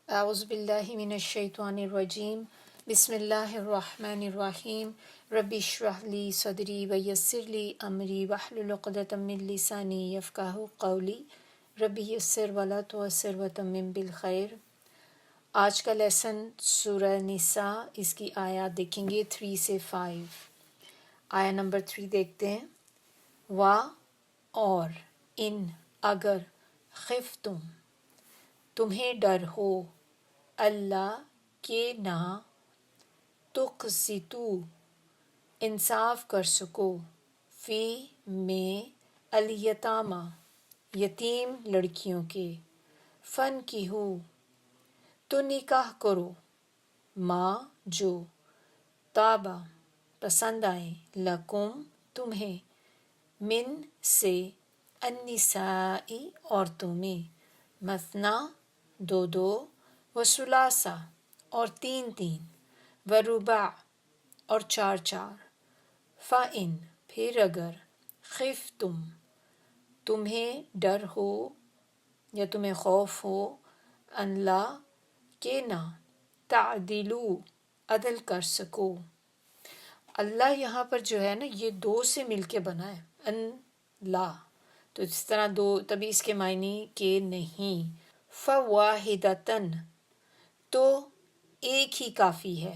اعوذ باللہ من الشیطان الرجیم بسم اللہ الرحمن الرحیم رب اشرح لی صدری ویسر لی امری واحلل عقدۃ من لسانی یفقہوا قولی رب یسر ولا تعسر وتمم بالخیر۔ آج کا لیسن سورہ نساء، اس کی آیات دیکھیں گے 3 سے 5۔ آیا نمبر 3 دیکھتے ہیں۔ وا اور، ان اگر، خفتم تمہیں ڈر ہو، اللہ کہ نہ، تقسطو انصاف کر سکو، فی میں، الیتامہ یتیم لڑکیوں کے، فن کی ہو تو نکاح کرو، ماں جو، تابہ پسند آئیں، لکم تمہیں، من سے، النساء عورتوں میں، مثنا دو دو، وثلاثہ اور تین تین، ورباع اور چار چار، فَإِن پھر اگر، خفتم تمہیں ڈر ہو یا تمہیں خوف ہو، اللہ کہ نہ، تعدلو عدل کر سکو۔ اللہ یہاں پر جو ہے نا یہ دو سے مل کے بنا ہے، ان لا، تو اس طرح دو، تبھی اس کے معنی کہ نہیں، فواحدتن تو ایک ہی کافی ہے،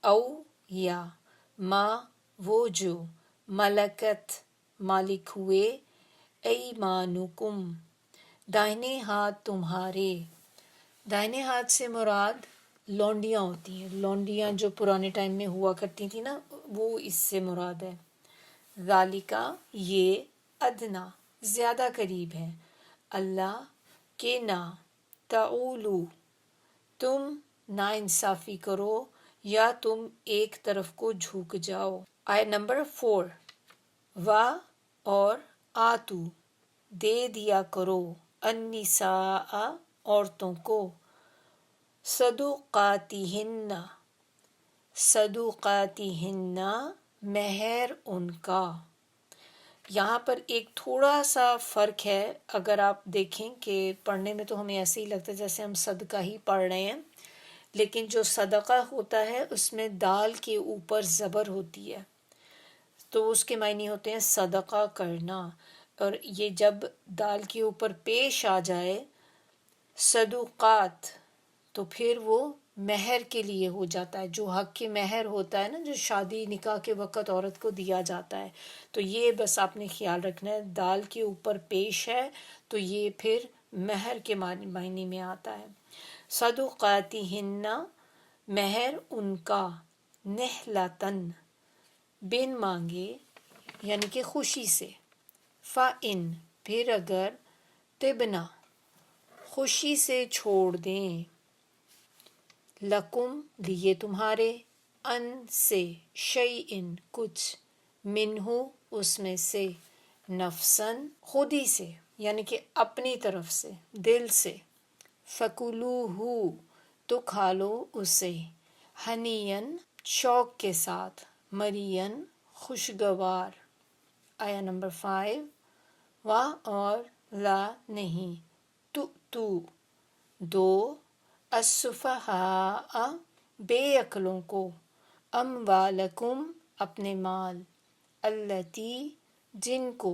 او یا ما وہ جو، ملکت مالک ہوئے، ایمانکم دائنے ہاتھ تمہارے۔ دائنے ہاتھ سے مراد لونڈیاں ہوتی ہیں، لونڈیاں جو پرانے ٹائم میں ہوا کرتی تھیں نا، وہ اس سے مراد ہے۔ ذالکہ یہ، ادنا زیادہ قریب ہے، اللہ کہ نہ، تعولو تم ناانصافی کرو یا تم ایک طرف کو جھک جاؤ۔ آیت نمبر 4، وا اور، آتو دے دیا کرو، النساء عورتوں کو، صدقاتہن صدقاتہن مہر ان کا۔ یہاں پر ایک تھوڑا سا فرق ہے، اگر آپ دیکھیں کہ پڑھنے میں تو ہمیں ایسے ہی لگتا ہے جیسے ہم صدقہ ہی پڑھ رہے ہیں، لیکن جو صدقہ ہوتا ہے اس میں دال کے اوپر زبر ہوتی ہے، تو اس کے معنی ہوتے ہیں صدقہ کرنا، اور یہ جب دال کے اوپر پیش آ جائے صدقات تو پھر وہ مہر کے لیے ہو جاتا ہے، جو حق کے مہر ہوتا ہے نا، جو شادی نکاح کے وقت عورت کو دیا جاتا ہے، تو یہ بس آپ نے خیال رکھنا ہے، دال کے اوپر پیش ہے تو یہ پھر مہر کے معنی میں آتا ہے۔ صدقاتہن مہر ان کا، نحلتن بن مانگے یعنی کہ خوشی سے، فَإِن پھر اگر، طبنا خوشی سے چھوڑ دیں، لکم لیے تمہارے، ان سے، شیئن کچھ، منہ اس میں سے، نفسن خود ہی سے یعنی کہ اپنی طرف سے، دل سے، فَكُلُوهُ تو کھا لو اسے، ہنین شوق کے ساتھ، مرین خوشگوار۔ آیا نمبر 5، وا اور، لا نہیں، تو دو، السفہاء بے عقلوں کو، اموالکم اپنے مال، التی جن کو،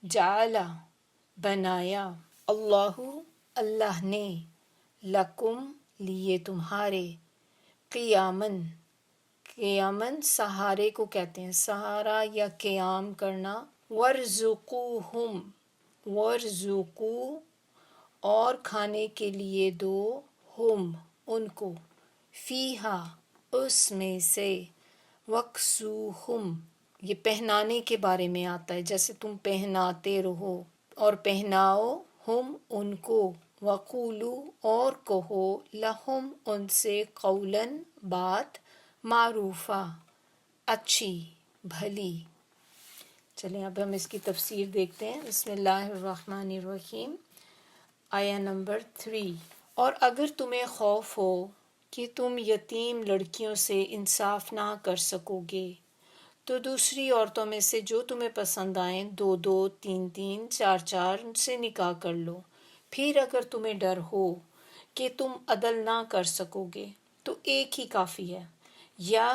جعل بنایا، اللہ اللہ نے، لکم لیے تمہارے، قیامن قیامن سہارے کو کہتے ہیں، سہارا یا قیام کرنا، ورزقوہم ورزقو اور کھانے کے لیے دو، ہم ان کو، فیہا اس میں سے، وکسوہم یہ پہنانے کے بارے میں آتا ہے، جیسے تم پہناتے رہو، اور پہناؤ، ہم ان کو، وقولو اور کہو، لہم ان سے، قولاً بات، معروفہ اچھی بھلی۔ چلیں اب ہم اس کی تفسیر دیکھتے ہیں۔ بسم اللہ الرحمن الرحیم۔ آیا نمبر 3، اور اگر تمہیں خوف ہو کہ تم یتیم لڑکیوں سے انصاف نہ کر سکو گے تو دوسری عورتوں میں سے جو تمہیں پسند آئیں، دو دو، تین تین، چار چار، ان سے نکاح کر لو۔ پھر اگر تمہیں ڈر ہو کہ تم عدل نہ کر سکو گے تو ایک ہی کافی ہے، یا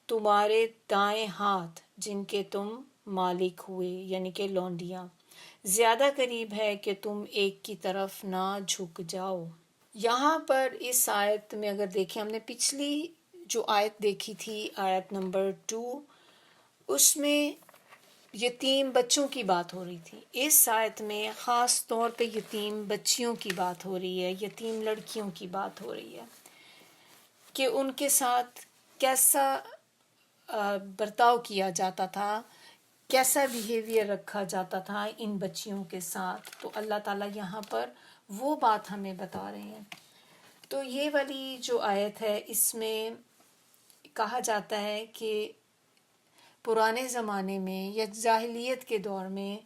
تمہارے دائیں ہاتھ جن کے تم مالک ہوئے یعنی کہ لونڈیاں، زیادہ قریب ہے کہ تم ایک کی طرف نہ جھک جاؤ۔ یہاں پر اس آیت میں اگر دیکھیں، ہم نے پچھلی جو آیت دیکھی تھی آیت نمبر 2، اس میں یتیم بچوں کی بات ہو رہی تھی۔ اس آیت میں خاص طور پہ یتیم بچیوں کی بات ہو رہی ہے، یتیم لڑکیوں کی بات ہو رہی ہے کہ ان کے ساتھ کیسا برتاؤ کیا جاتا تھا، کیسا بیہیویئر رکھا جاتا تھا ان بچیوں کے ساتھ۔ تو اللہ تعالیٰ یہاں پر وہ بات ہمیں بتا رہے ہیں۔ تو یہ والی جو آیت ہے، اس میں کہا جاتا ہے کہ پرانے زمانے میں یا جاہلیت کے دور میں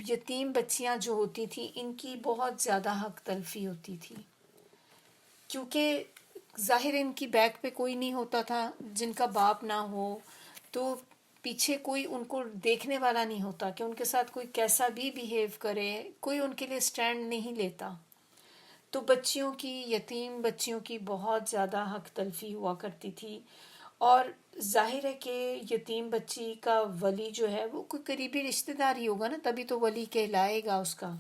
یتیم بچیاں جو ہوتی تھیں، ان کی بہت زیادہ حق تلفی ہوتی تھی، کیونکہ ظاہر ان کی بیک پہ کوئی نہیں ہوتا تھا، جن کا باپ نہ ہو تو پیچھے کوئی ان کو دیکھنے والا نہیں ہوتا کہ ان کے ساتھ کوئی کیسا بھی بیہیو کرے، کوئی ان کے لیے سٹینڈ نہیں لیتا۔ تو بچیوں کی، یتیم بچیوں کی بہت زیادہ حق تلفی ہوا کرتی تھی، اور ظاہر ہے کہ یتیم بچی کا ولی جو ہے وہ کوئی قریبی رشتہ دار ہی ہوگا نا، تبھی تو ولی کہلائے گا اس کا۔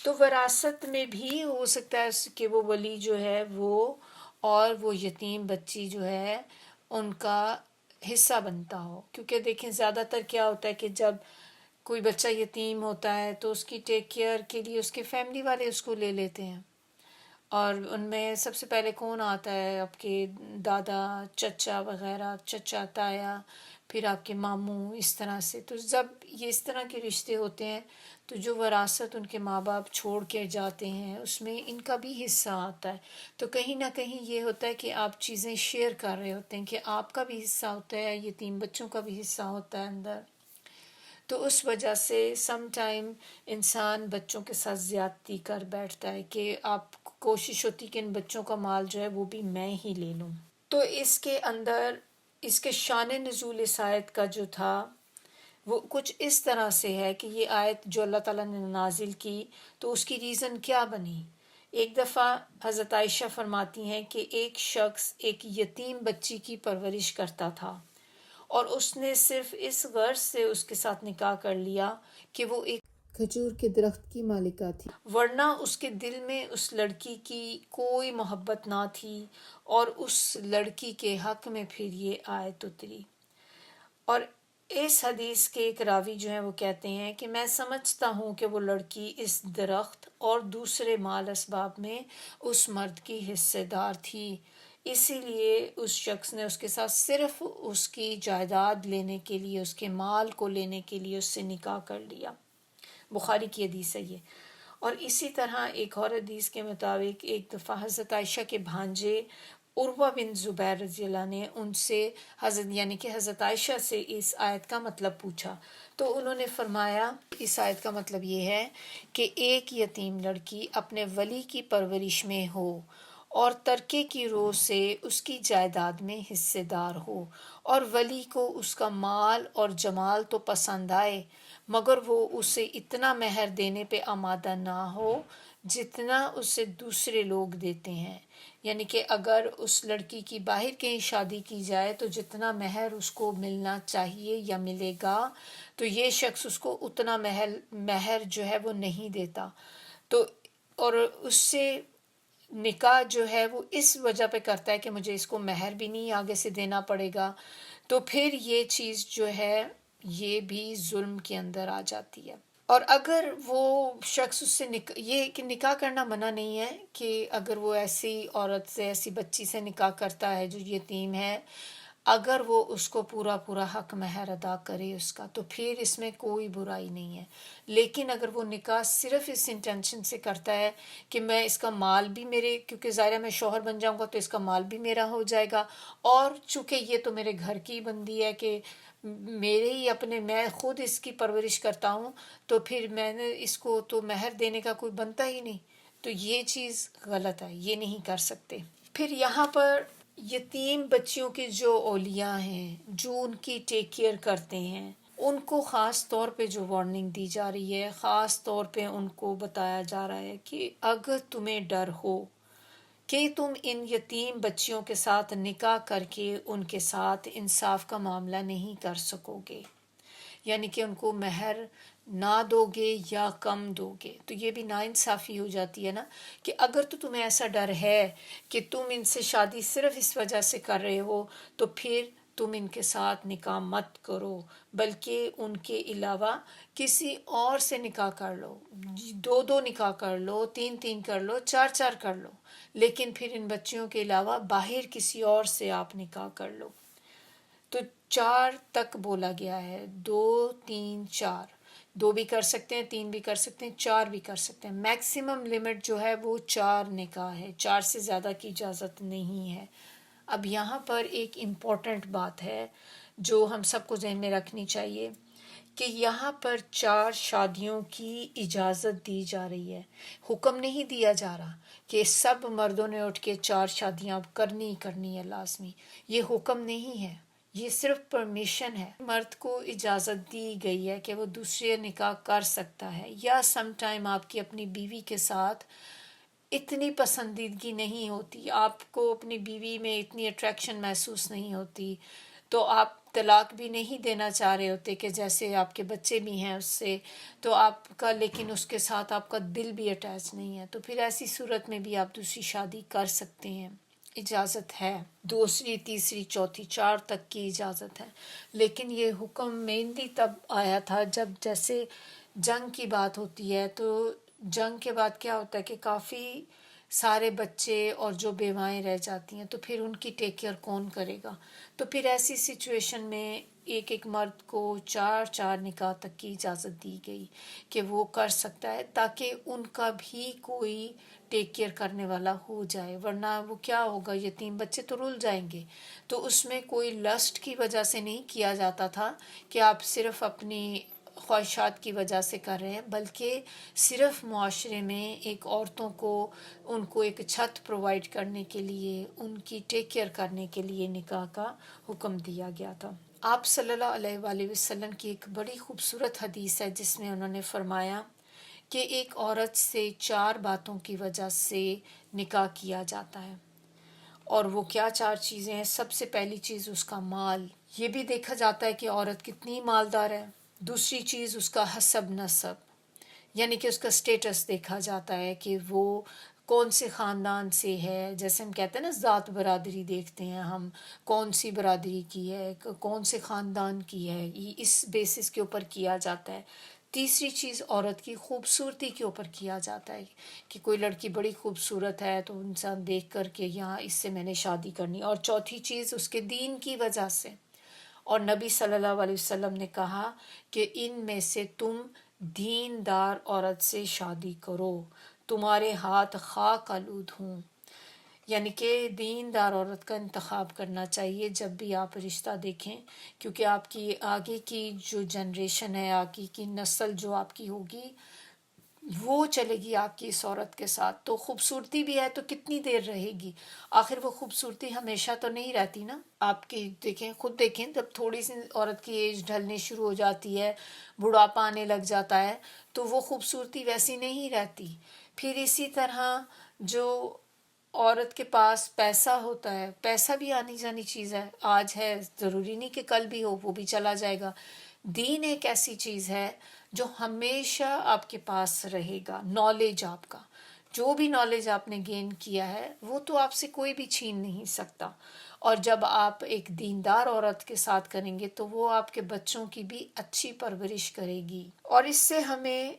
تو وراثت میں بھی ہو سکتا ہے کہ وہ ولی جو ہے اور وہ یتیم بچی جو ہے ان کا حصہ بنتا ہو، کیونکہ دیکھیں زیادہ تر کیا ہوتا ہے کہ جب کوئی بچہ یتیم ہوتا ہے تو اس کی ٹیک کیئر کے لیے اس کے فیملی والے اس کو لے لیتے ہیں، اور ان میں سب سے پہلے کون آتا ہے؟ آپ کے دادا، چچا وغیرہ، چچا، تایا، پھر آپ کے ماموں، اس طرح سے۔ تو جب یہ اس طرح کے رشتے ہوتے ہیں تو جو وراثت ان کے ماں باپ چھوڑ کے جاتے ہیں اس میں ان کا بھی حصہ آتا ہے۔ تو کہیں نہ کہیں یہ ہوتا ہے کہ آپ چیزیں شیئر کر رہے ہوتے ہیں، کہ آپ کا بھی حصہ ہوتا ہے، یتیم بچوں کا بھی حصہ ہوتا ہے اندر۔ تو اس وجہ سے سم ٹائم انسان بچوں کے ساتھ زیادتی کر بیٹھتا ہے، کہ آپ کوشش ہوتی کہ ان بچوں کا مال جو ہے وہ بھی میں ہی لے لوں۔ تو اس کے اندر اس کے شان نزول اس آیت کا جو تھا وہ کچھ اس طرح سے ہے کہ یہ آیت جو اللہ تعالیٰ نے نازل کی تو اس کی ریزن کیا بنی۔ ایک دفعہ حضرت عائشہ فرماتی ہیں کہ ایک شخص ایک یتیم بچی کی پرورش کرتا تھا، اور اس نے صرف اس غرض سے اس کے ساتھ نکاح کر لیا کہ وہ ایک کھجور کے درخت کی مالکہ تھی، ورنہ اس کے دل میں اس لڑکی کی کوئی محبت نہ تھی، اور اس لڑکی کے حق میں پھر یہ آیت اتری۔ اور اس حدیث کے ایک راوی جو ہیں وہ کہتے ہیں کہ میں سمجھتا ہوں کہ وہ لڑکی اس درخت اور دوسرے مال اسباب میں اس مرد کی حصے دار تھی، اسی لیے اس شخص نے اس کے ساتھ صرف اس کی جائیداد لینے کے لیے، اس کے مال کو لینے کے لیے اس سے نکاح کر لیا۔ بخاری کی حدیث ہے یہ۔ اور اسی طرح ایک اور حدیث کے مطابق ایک دفعہ حضرت عائشہ کے بھانجے عروہ بن زبیر رضی اللہ نے ان سے یعنی کہ حضرت عائشہ سے اس آیت کا مطلب پوچھا، تو انہوں نے فرمایا اس آیت کا مطلب یہ ہے کہ ایک یتیم لڑکی اپنے ولی کی پرورش میں ہو اور ترکے کی روح سے اس کی جائیداد میں حصے دار ہو، اور ولی کو اس کا مال اور جمال تو پسند آئے مگر وہ اسے اتنا مہر دینے پہ آمادہ نہ ہو جتنا اسے دوسرے لوگ دیتے ہیں، یعنی کہ اگر اس لڑکی کی باہر کہیں شادی کی جائے تو جتنا مہر اس کو ملنا چاہیے یا ملے گا تو یہ شخص اس کو اتنا مہر جو ہے وہ نہیں دیتا، تو اور اس سے نکاح جو ہے وہ اس وجہ پہ کرتا ہے کہ مجھے اس کو مہر بھی نہیں آگے سے دینا پڑے گا، تو پھر یہ چیز جو ہے یہ بھی ظلم کے اندر آ جاتی ہے۔ اور اگر وہ شخص اس سے یہ کہ نکاح کرنا منع نہیں ہے، کہ اگر وہ ایسی عورت سے، ایسی بچی سے نکاح کرتا ہے جو یتیم ہے، اگر وہ اس کو پورا حق مہر ادا کرے اس کا، تو پھر اس میں کوئی برائی نہیں ہے۔ لیکن اگر وہ نکاح صرف اس انٹینشن سے کرتا ہے کہ میں اس کا مال بھی کیونکہ ظاہر میں شوہر بن جاؤں گا تو اس کا مال بھی میرا ہو جائے گا، اور چونکہ یہ تو میرے گھر کی بندی ہے کہ میں خود اس کی پرورش کرتا ہوں، تو پھر میں نے اس کو تو مہر دینے کا کوئی بنتا ہی نہیں، تو یہ چیز غلط ہے، یہ نہیں کر سکتے۔ پھر یہاں پر یتیم بچیوں کے جو اولیاء ہیں، جو ان کی ٹیک کیئر کرتے ہیں، ان کو خاص طور پہ جو وارننگ دی جا رہی ہے، خاص طور پہ ان کو بتایا جا رہا ہے کہ اگر تمہیں ڈر ہو کہ تم ان یتیم بچیوں کے ساتھ نکاح کر کے ان کے ساتھ انصاف کا معاملہ نہیں کر سکو گے، یعنی کہ ان کو مہر نہ دو گے یا کم دو گے، تو یہ بھی ناانصافی ہو جاتی ہے نا، کہ اگر تو تمہیں ایسا ڈر ہے کہ تم ان سے شادی صرف اس وجہ سے کر رہے ہو تو پھر تم ان کے ساتھ نکاح مت کرو، بلکہ ان کے علاوہ کسی اور سے نکاح کر لو، دو دو نکاح کر لو، تین تین کر لو، چار چار کر لو، لیکن پھر ان بچیوں کے علاوہ باہر کسی اور سے آپ نکاح کر لو۔ تو 4 تک بولا گیا ہے، 2 3 4، 2 بھی کر سکتے ہیں، 3 بھی کر سکتے ہیں، 4 بھی کر سکتے ہیں، میکسیمم لمٹ جو ہے وہ 4 نکاح ہے، 4 سے زیادہ کی اجازت نہیں ہے۔ اب یہاں پر ایک امپورٹنٹ بات ہے جو ہم سب کو ذہن میں رکھنی چاہیے کہ یہاں پر 4 شادیوں کی اجازت دی جا رہی ہے، حکم نہیں دیا جا رہا کہ سب مردوں نے اٹھ کے 4 شادیاں کرنی ہی کرنی ہے لازمی، یہ حکم نہیں ہے، یہ صرف پرمیشن ہے۔ مرد کو اجازت دی گئی ہے کہ وہ دوسرے نکاح کر سکتا ہے، یا سم ٹائم آپ کی اپنی بیوی کے ساتھ اتنی پسندیدگی نہیں ہوتی، آپ کو اپنی بیوی میں اتنی اٹریکشن محسوس نہیں ہوتی، تو آپ طلاق بھی نہیں دینا چاہ رہے ہوتے کہ جیسے آپ کے بچے بھی ہیں اس سے، تو آپ کا لیکن اس کے ساتھ آپ کا دل بھی اٹیچ نہیں ہے، تو پھر ایسی صورت میں بھی آپ دوسری شادی کر سکتے ہیں، اجازت ہے، دوسری تیسری چوتھی 4 تک کی اجازت ہے۔ لیکن یہ حکم مینلی تب آیا تھا جب جیسے جنگ کی بات ہوتی ہے، تو جنگ کے بعد کیا ہوتا ہے کہ کافی سارے بچے اور جو بیوائیں رہ جاتی ہیں، تو پھر ان کی ٹیک کیئر کون کرے گا، تو پھر ایسی سچویشن میں ایک مرد کو 4 نکاح تک کی اجازت دی گئی کہ وہ کر سکتا ہے، تاکہ ان کا بھی کوئی ٹیک کیئر کرنے والا ہو جائے، ورنہ وہ کیا ہوگا، یتیم بچے تو رل جائیں گے۔ تو اس میں کوئی لسٹ کی وجہ سے نہیں کیا جاتا تھا کہ آپ صرف اپنی خواہشات کی وجہ سے کر رہے ہیں، بلکہ صرف معاشرے میں ایک عورتوں کو ان کو ایک چھت پرووائڈ کرنے کے لیے، ان کی ٹیک کیئر کرنے کے لیے نکاح کا حکم دیا گیا تھا۔ آپ صلی اللہ علیہ وآلہ وسلم کی ایک بڑی خوبصورت حدیث ہے جس میں انہوں نے فرمایا کہ ایک عورت سے 4 باتوں کی وجہ سے نکاح کیا جاتا ہے، اور وہ کیا 4 چیزیں ہیں؟ سب سے پہلی چیز اس کا مال، یہ بھی دیکھا جاتا ہے کہ عورت کتنی مالدار ہے۔ دوسری چیز اس کا حسب نسب، یعنی کہ اس کا سٹیٹس دیکھا جاتا ہے کہ وہ کون سے خاندان سے ہے، جیسے ہم کہتے ہیں نا ذات برادری دیکھتے ہیں ہم، کون سی برادری کی ہے، کون سے خاندان کی ہے، یہ اس بیسس کے اوپر کیا جاتا ہے۔ تیسری چیز عورت کی خوبصورتی کے اوپر کیا جاتا ہے کہ کوئی لڑکی بڑی خوبصورت ہے تو انسان دیکھ کر کے یہاں اس سے میں نے شادی کرنی، اور چوتھی چیز اس کے دین کی وجہ سے، اور نبی صلی اللہ علیہ وسلم نے کہا کہ ان میں سے تم دیندار عورت سے شادی کرو، تمہارے ہاتھ خاک آلود ہوں، یعنی کہ دیندار عورت کا انتخاب کرنا چاہیے جب بھی آپ رشتہ دیکھیں، کیونکہ آپ کی آگے کی جو جنریشن ہے، آگے کی نسل جو آپ کی ہوگی، وہ چلے گی آپ کی اس عورت کے ساتھ، تو خوبصورتی بھی ہے تو کتنی دیر رہے گی، آخر وہ خوبصورتی ہمیشہ تو نہیں رہتی نا۔ آپ کی دیکھیں، خود دیکھیں، جب تھوڑی سی عورت کی ایج ڈھلنے شروع ہو جاتی ہے، بڑھاپا آنے لگ جاتا ہے، تو وہ خوبصورتی ویسی نہیں رہتی۔ پھر اسی طرح جو عورت کے پاس پیسہ ہوتا ہے، پیسہ بھی آنی جانی چیز ہے، آج ہے ضروری نہیں کہ کل بھی ہو، وہ بھی چلا جائے گا۔ دین ایک ایسی چیز ہے جو ہمیشہ آپ کے پاس رہے گا، نالج آپ کا، جو بھی نالج آپ نے گین کیا ہے وہ تو آپ سے کوئی بھی چھین نہیں سکتا، اور جب آپ ایک دیندار عورت کے ساتھ کریں گے تو وہ آپ کے بچوں کی بھی اچھی پرورش کرے گی۔ اور اس سے ہمیں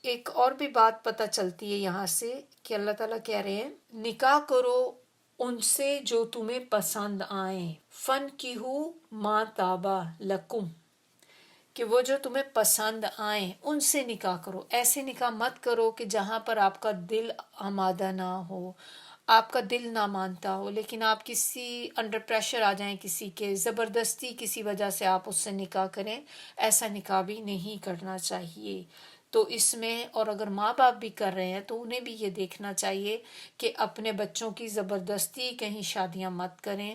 ایک اور بھی بات پتہ چلتی ہے یہاں سے کہ اللہ تعالیٰ کہہ رہے ہیں نکاح کرو ان سے جو تمہیں پسند آئیں، فَانْکِحُوا مَا طَابَ لَکُمْ، کہ وہ جو تمہیں پسند آئیں ان سے نکاح کرو، ایسے نکاح مت کرو کہ جہاں پر آپ کا دل آمادہ نہ ہو، آپ کا دل نہ مانتا ہو، لیکن آپ کسی انڈر پریشر آ جائیں کسی کے، زبردستی کسی وجہ سے آپ اس سے نکاح کریں، ایسا نکاح بھی نہیں کرنا چاہیے۔ تو اس میں، اور اگر ماں باپ بھی کر رہے ہیں تو انہیں بھی یہ دیکھنا چاہیے کہ اپنے بچوں کی زبردستی کہیں شادیاں مت کریں،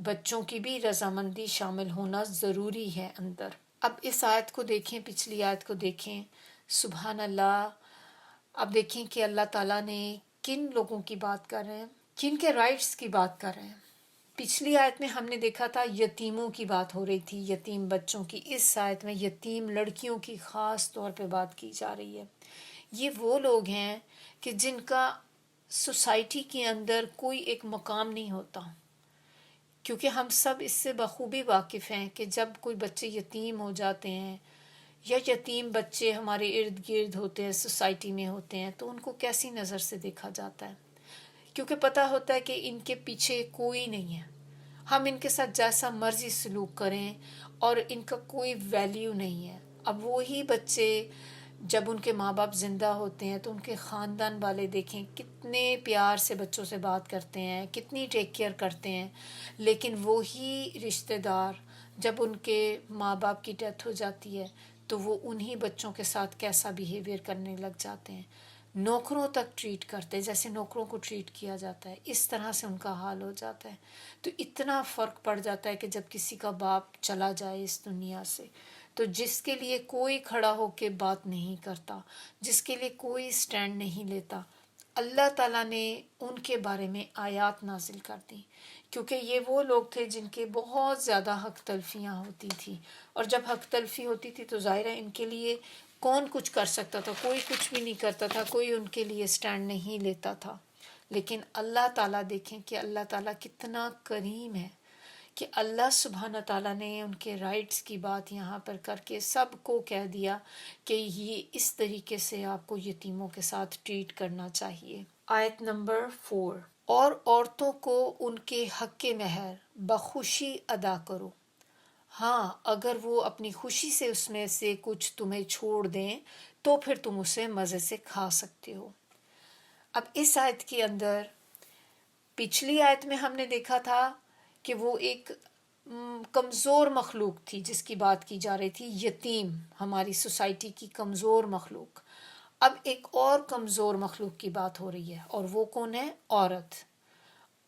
بچوں کی بھی رضامندی شامل ہونا ضروری ہے اندر۔ اب اس آیت کو دیکھیں، پچھلی آیت کو دیکھیں، سبحان اللہ، اب دیکھیں کہ اللہ تعالیٰ نے کن لوگوں کی بات کر رہے ہیں، کن کے رائٹس کی بات کر رہے ہیں؟ پچھلی آیت میں ہم نے دیکھا تھا یتیموں کی بات ہو رہی تھی، یتیم بچوں کی۔ اس آیت میں یتیم لڑکیوں کی خاص طور پہ بات کی جا رہی ہے۔ یہ وہ لوگ ہیں کہ جن کا سوسائٹی کے اندر کوئی ایک مقام نہیں ہوتا، کیونکہ ہم سب اس سے بخوبی واقف ہیں کہ جب کوئی بچے یتیم ہو جاتے ہیں یا یتیم بچے ہمارے ارد گرد ہوتے ہیں، سوسائٹی میں ہوتے ہیں، تو ان کو کیسی نظر سے دیکھا جاتا ہے، کیونکہ پتہ ہوتا ہے کہ ان کے پیچھے کوئی نہیں ہے، ہم ان کے ساتھ جیسا مرضی سلوک کریں اور ان کا کوئی ویلیو نہیں ہے۔ اب وہی بچے جب ان کے ماں باپ زندہ ہوتے ہیں تو ان کے خاندان والے دیکھیں کتنے پیار سے بچوں سے بات کرتے ہیں، کتنی ٹیک کیئر کرتے ہیں، لیکن وہی رشتہ دار جب ان کے ماں باپ کی ڈیتھ ہو جاتی ہے تو وہ انہی بچوں کے ساتھ کیسا بیہیویئر کرنے لگ جاتے ہیں، نوکروں تک ٹریٹ کرتے ہیں جیسے نوکروں کو ٹریٹ کیا جاتا ہے، اس طرح سے ان کا حال ہو جاتا ہے۔ تو اتنا فرق پڑ جاتا ہے کہ جب کسی کا باپ چلا جائے اس دنیا سے تو جس کے لیے کوئی کھڑا ہو کے بات نہیں کرتا، جس کے لیے کوئی سٹینڈ نہیں لیتا، اللہ تعالیٰ نے ان کے بارے میں آیات نازل کر دی، کیونکہ یہ وہ لوگ تھے جن کے بہت زیادہ حق تلفیاں ہوتی تھی، اور جب حق تلفی ہوتی تھی تو ظاہر ہے ان کے لیے کون کچھ کر سکتا تھا؟ کوئی کچھ بھی نہیں کرتا تھا، کوئی ان کے لیے سٹینڈ نہیں لیتا تھا۔ لیکن اللہ تعالیٰ دیکھیں کہ اللہ تعالیٰ کتنا کریم ہے کہ اللہ سبحانہ تعالیٰ نے ان کے رائٹس کی بات یہاں پر کر کے سب کو کہہ دیا کہ یہ اس طریقے سے آپ کو یتیموں کے ساتھ ٹریٹ کرنا چاہیے۔ آیت نمبر 4، اور عورتوں کو ان کے حق مہر بخوشی ادا کرو، ہاں اگر وہ اپنی خوشی سے اس میں سے کچھ تمہیں چھوڑ دیں تو پھر تم اسے مزے سے کھا سکتے ہو۔ اب اس آیت کے اندر پچھلی آیت میں ہم نے دیکھا تھا کہ وہ ایک کمزور مخلوق تھی جس کی بات کی جا رہی تھی، یتیم، ہماری سوسائٹی کی کمزور مخلوق۔ اب ایک اور کمزور مخلوق کی بات ہو رہی ہے، اور وہ کون ہے؟ عورت۔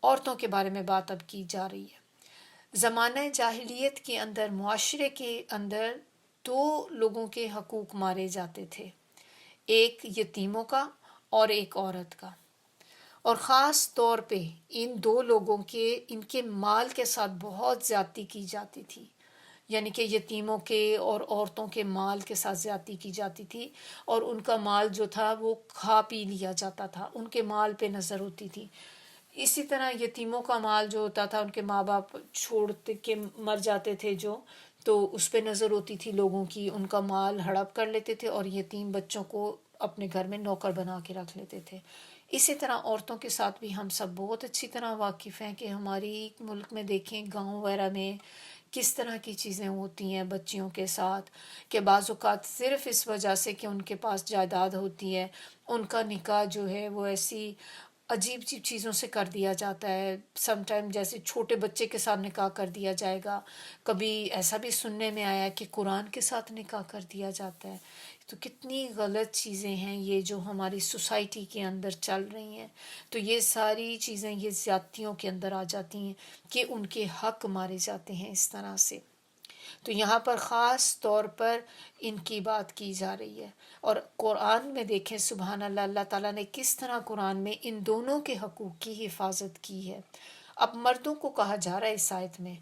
عورتوں کے بارے میں بات اب کی جا رہی ہے۔ زمانہ جاہلیت کے اندر، معاشرے کے اندر دو لوگوں کے حقوق مارے جاتے تھے، ایک یتیموں کا اور ایک عورت کا، اور خاص طور پہ ان دو لوگوں کے ان کے مال کے ساتھ بہت زیادتی کی جاتی تھی، یعنی کہ یتیموں کے اور عورتوں کے مال کے ساتھ زیادتی کی جاتی تھی، اور ان کا مال جو تھا وہ کھا پی لیا جاتا تھا، ان کے مال پہ نظر ہوتی تھی۔ اسی طرح یتیموں کا مال جو ہوتا تھا، ان کے ماں باپ چھوڑ کے مر جاتے تھے جو، تو اس پہ نظر ہوتی تھی لوگوں کی، ان کا مال ہڑپ کر لیتے تھے اور یتیم بچوں کو اپنے گھر میں نوکر بنا کے رکھ لیتے تھے۔ اسی طرح عورتوں کے ساتھ بھی ہم سب بہت اچھی طرح واقف ہیں کہ ہماری ملک میں دیکھیں گاؤں وغیرہ میں کس طرح کی چیزیں ہوتی ہیں بچیوں کے ساتھ، کہ بعض اوقات صرف اس وجہ سے کہ ان کے پاس جائیداد ہوتی ہے، ان کا نکاح جو ہے وہ ایسی عجیب عجیب چیزوں سے کر دیا جاتا ہے، سم ٹائم جیسے چھوٹے بچے کے ساتھ نکاح کر دیا جائے گا، کبھی ایسا بھی سننے میں آیا کہ قرآن کے ساتھ نکاح کر دیا جاتا ہے۔ تو کتنی غلط چیزیں ہیں یہ جو ہماری سوسائٹی کے اندر چل رہی ہیں، تو یہ ساری چیزیں یہ زیادتیوں کے اندر آ جاتی ہیں کہ ان کے حق مارے جاتے ہیں اس طرح سے۔ تو یہاں پر خاص طور پر ان کی بات کی جا رہی ہے، اور قرآن میں دیکھیں سبحان اللہ، اللہ تعالیٰ نے کس طرح قرآن میں ان دونوں کے حقوق کی حفاظت کی ہے۔ اب مردوں کو کہا جا رہا ہے اس آیت میں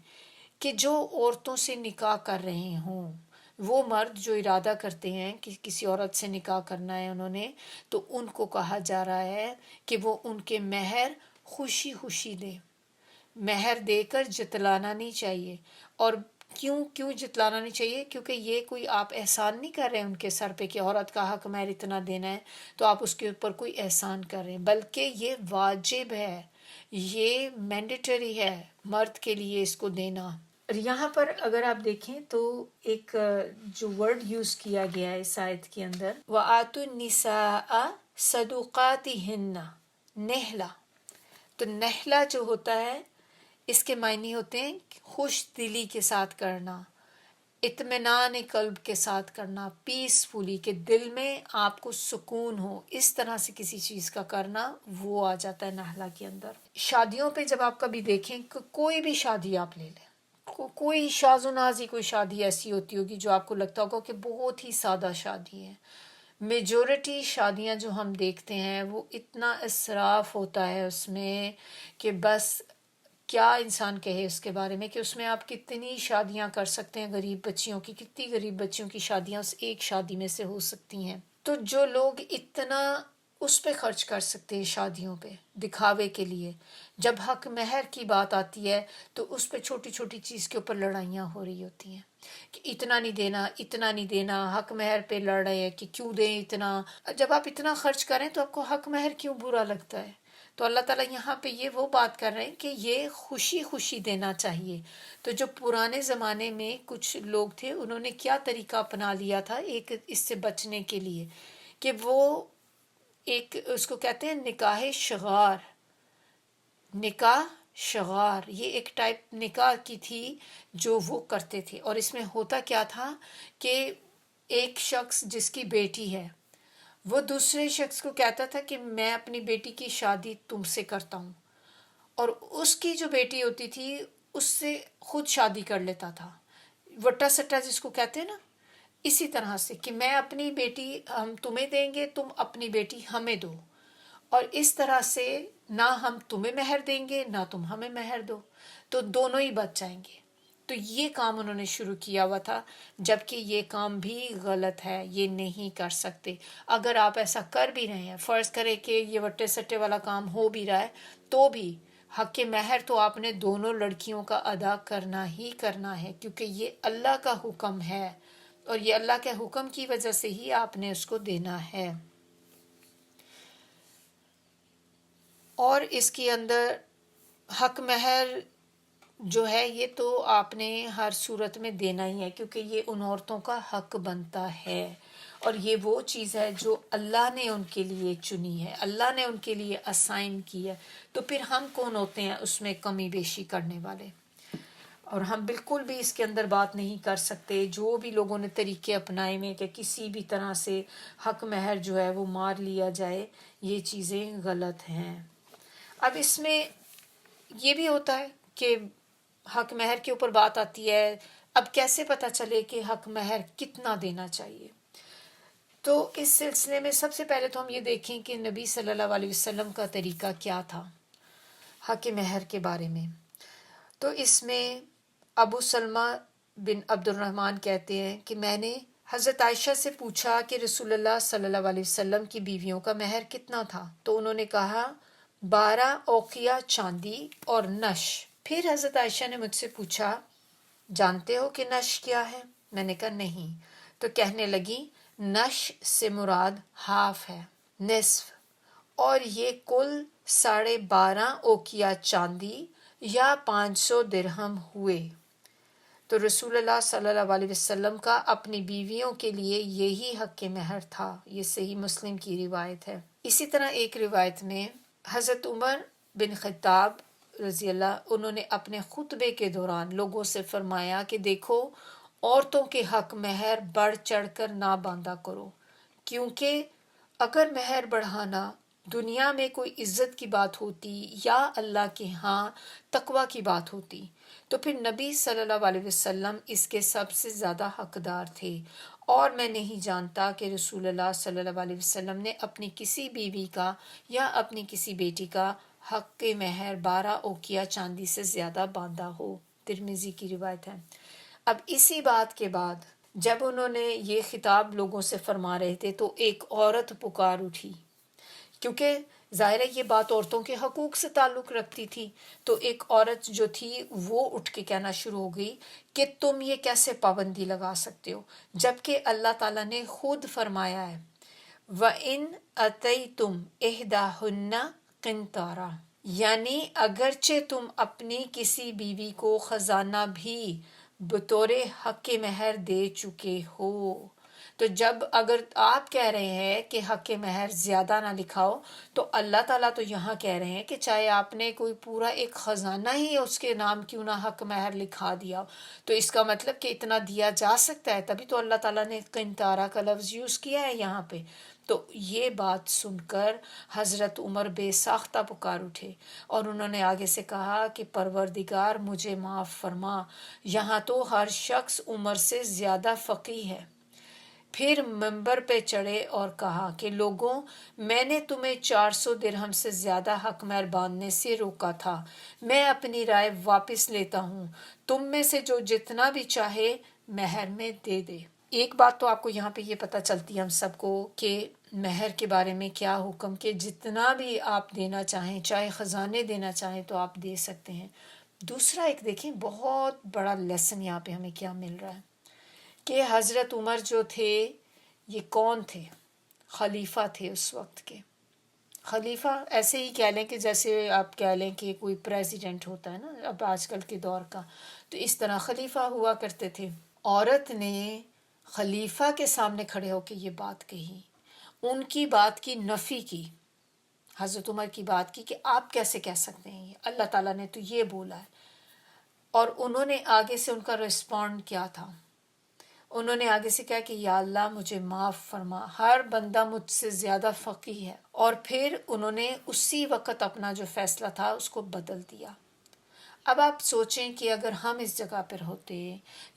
کہ جو عورتوں سے نکاح کر رہے ہوں، وہ مرد جو ارادہ کرتے ہیں کہ کسی عورت سے نکاح کرنا ہے انہوں نے، تو ان کو کہا جا رہا ہے کہ وہ ان کے مہر خوشی خوشی دے، مہر دے کر جتلانا نہیں چاہیے۔ اور کیوں جتلانا نہیں چاہیے؟ کیونکہ یہ کوئی آپ احسان نہیں کر رہے ہیں ان کے سر پہ کہ عورت کا حق مہر اتنا دینا ہے تو آپ اس کے اوپر کوئی احسان کر رہے ہیں، بلکہ یہ واجب ہے، یہ مینڈیٹری ہے مرد کے لیے اس کو دینا۔ اور یہاں پر اگر آپ دیکھیں تو ایک جو ورڈ یوز کیا گیا ہے اس آیت کے اندر، وَآتُوا النِّسَاءَ صَدُقَاتِهِنَّ، نہلا، تو نہلا جو ہوتا ہے اس کے معنی ہوتے ہیں خوش دلی کے ساتھ کرنا، اطمینان قلب کے ساتھ کرنا، پیسفلی، کہ دل میں آپ کو سکون ہو، اس طرح سے کسی چیز کا کرنا، وہ آ جاتا ہے نہلا کے اندر۔ شادیوں پہ جب آپ کبھی دیکھیں، کوئی بھی شادی آپ لے لیں، کوئی شاز و نازی کوئی شادی ایسی ہوتی ہوگی جو آپ کو لگتا ہوگا کہ بہت ہی سادہ شادی ہے، میجورٹی شادیاں جو ہم دیکھتے ہیں وہ اتنا اسراف ہوتا ہے اس میں کہ بس کیا انسان کہے اس کے بارے میں، کہ اس میں آپ کتنی شادیاں کر سکتے ہیں، غریب بچیوں کی، کتنی غریب بچیوں کی شادیاں اس ایک شادی میں سے ہو سکتی ہیں۔ تو جو لوگ اتنا اس پہ خرچ کر سکتے ہیں شادیوں پہ دکھاوے کے لیے، جب حق مہر کی بات آتی ہے تو اس پہ چھوٹی چھوٹی چیز کے اوپر لڑائیاں ہو رہی ہوتی ہیں کہ اتنا نہیں دینا، اتنا نہیں دینا، حق مہر پہ لڑ رہے ہیں کہ کیوں دیں اتنا۔ جب آپ اتنا خرچ کریں تو آپ کو حق مہر کیوں برا لگتا ہے؟ تو اللہ تعالیٰ یہاں پہ یہ وہ بات کر رہے ہیں کہ یہ خوشی خوشی دینا چاہیے۔ تو جو پرانے زمانے میں کچھ لوگ تھے انہوں نے کیا طریقہ اپنا لیا تھا ایک اس سے بچنے کے لیے، کہ وہ ایک اس کو کہتے ہیں نکاح شغار۔ نکاح شغار یہ ایک ٹائپ نکاح کی تھی جو وہ کرتے تھے، اور اس میں ہوتا کیا تھا کہ ایک شخص جس کی بیٹی ہے وہ دوسرے شخص کو کہتا تھا کہ میں اپنی بیٹی کی شادی تم سے کرتا ہوں، اور اس کی جو بیٹی ہوتی تھی اس سے خود شادی کر لیتا تھا، وٹا سٹا جس کو کہتے ہیں نا، اسی طرح سے کہ میں اپنی بیٹی ہم تمہیں دیں گے، تم اپنی بیٹی ہمیں دو، اور اس طرح سے نہ ہم تمہیں مہر دیں گے نہ تم ہمیں مہر دو، تو دونوں ہی بچ جائیں گے۔ تو یہ کام انہوں نے شروع کیا ہوا تھا، جبکہ یہ کام بھی غلط ہے، یہ نہیں کر سکتے۔ اگر آپ ایسا کر بھی رہے ہیں، فرض کرے کہ یہ وٹے سٹے والا کام ہو بھی رہا ہے، تو بھی حق مہر تو آپ نے دونوں لڑکیوں کا ادا کرنا ہی کرنا ہے، کیونکہ یہ اللہ کا حکم ہے، اور یہ اللہ کے حکم کی وجہ سے ہی آپ نے اس کو دینا ہے۔ اور اس کے اندر حق مہر جو ہے یہ تو آپ نے ہر صورت میں دینا ہی ہے، کیونکہ یہ ان عورتوں کا حق بنتا ہے، اور یہ وہ چیز ہے جو اللہ نے ان کے لیے چنی ہے، اللہ نے ان کے لیے اسائن کی ہے، تو پھر ہم کون ہوتے ہیں اس میں کمی بیشی کرنے والے؟ اور ہم بالکل بھی اس کے اندر بات نہیں کر سکتے۔ جو بھی لوگوں نے طریقے اپنائے میں کہ کسی بھی طرح سے حق مہر جو ہے وہ مار لیا جائے، یہ چیزیں غلط ہیں۔ اب اس میں یہ بھی ہوتا ہے کہ حق مہر کے اوپر بات آتی ہے، اب کیسے پتہ چلے کہ حق مہر کتنا دینا چاہیے؟ تو اس سلسلے میں سب سے پہلے تو ہم یہ دیکھیں کہ نبی صلی اللہ علیہ وسلم کا طریقہ کیا تھا حق مہر کے بارے میں۔ تو اس میں ابو سلمہ بن عبد الرحمن کہتے ہیں کہ میں نے حضرت عائشہ سے پوچھا کہ رسول اللہ صلی اللہ علیہ وسلم کی بیویوں کا مہر کتنا تھا، تو انہوں نے کہا 12 اوقیہ چاندی اور نش۔ پھر حضرت عائشہ نے مجھ سے پوچھا جانتے ہو کہ نش کیا ہے؟ میں نے کہا نہیں، تو کہنے لگی نش سے مراد ہاف ہے، نصف، اور یہ کل 12.5 اوقیہ چاندی یا 500 درہم ہوئے۔ تو رسول اللہ صلی اللہ علیہ وسلم کا اپنی بیویوں کے لیے یہی حق مہر تھا۔ یہ صحیح مسلم کی روایت ہے۔ اسی طرح ایک روایت میں حضرت عمر بن خطاب رضی اللہ، انہوں نے اپنے خطبے کے دوران لوگوں سے فرمایا کہ دیکھو عورتوں کے حق مہر بڑھ چڑھ کر نہ باندھا کرو، کیونکہ اگر مہر بڑھانا دنیا میں کوئی عزت کی بات ہوتی یا اللہ کے ہاں تقوی کی بات ہوتی تو پھر نبی صلی اللہ علیہ وسلم اس کے سب سے زیادہ حقدار تھے، اور میں نہیں جانتا کہ رسول اللہ صلی اللہ علیہ وسلم نے اپنی کسی بیوی کا یا اپنی کسی بیٹی کا حق مہر 12 اوقیہ چاندی سے زیادہ باندھا ہو۔ ترمذی کی روایت ہے۔ اب اسی بات کے بعد جب انہوں نے یہ خطاب لوگوں سے فرما رہے تھے تو ایک عورت پکار اٹھی، کیونکہ ظاہر ہے یہ بات عورتوں کے حقوق سے تعلق رکھتی تھی، تو ایک عورت جو تھی وہ اٹھ کے کہنا شروع ہو گئی کہ تم یہ کیسے پابندی لگا سکتے ہو، جبکہ اللہ تعالیٰ نے خود فرمایا ہے وَإِنْ أَتَيْتُمْ إِحْدَاهُنَّ قِنْطَارًا، یعنی اگرچہ تم اپنی کسی بیوی کو خزانہ بھی بطور حق مہر دے چکے ہو، تو جب اگر آپ کہہ رہے ہیں کہ حق مہر زیادہ نہ لکھاؤ، تو اللہ تعالیٰ تو یہاں کہہ رہے ہیں کہ چاہے آپ نے کوئی پورا ایک خزانہ ہی اس کے نام کیوں نہ حق مہر لکھا دیا، تو اس کا مطلب کہ اتنا دیا جا سکتا ہے، تبھی تو اللہ تعالیٰ نے قنطارہ کا لفظ یوز کیا ہے یہاں پہ۔ تو یہ بات سن کر حضرت عمر بے ساختہ پکار اٹھے، اور انہوں نے آگے سے کہا کہ پروردگار مجھے معاف فرما، یہاں تو ہر شخص عمر سے زیادہ فقیہ ہے، پھر منبر پہ چڑھے اور کہا کہ لوگوں، میں نے تمہیں 400 درہم سے زیادہ حق مہر باندھنے سے روکا تھا، میں اپنی رائے واپس لیتا ہوں، تم میں سے جو جتنا بھی چاہے مہر میں دے دے۔ ایک بات تو آپ کو یہاں پہ یہ پتہ چلتی ہے ہم سب کو کہ مہر کے بارے میں کیا حکم، کہ جتنا بھی آپ دینا چاہیں، چاہے خزانے دینا چاہیں تو آپ دے سکتے ہیں۔ دوسرا ایک دیکھیں بہت بڑا لیسن یہاں پہ ہمیں کیا مل رہا ہے کہ حضرت عمر جو تھے یہ کون تھے؟ خلیفہ تھے اس وقت کے۔ خلیفہ ایسے ہی کہہ لیں کہ جیسے آپ کہہ لیں کہ کوئی پریزیڈنٹ ہوتا ہے نا اب آج کل کے دور کا، تو اس طرح خلیفہ ہوا کرتے تھے۔ عورت نے خلیفہ کے سامنے کھڑے ہو کے یہ بات کہی، ان کی بات کی نفی کی، حضرت عمر کی بات کی کہ آپ کیسے کہہ سکتے ہیں، اللہ تعالیٰ نے تو یہ بولا ہے۔ اور انہوں نے آگے سے ان کا رسپونڈ کیا تھا، انہوں نے آگے سے کہا کہ یا اللہ مجھے معاف فرما، ہر بندہ مجھ سے زیادہ فقیہ ہے۔ اور پھر انہوں نے اسی وقت اپنا جو فیصلہ تھا اس کو بدل دیا۔ اب آپ سوچیں کہ اگر ہم اس جگہ پر ہوتے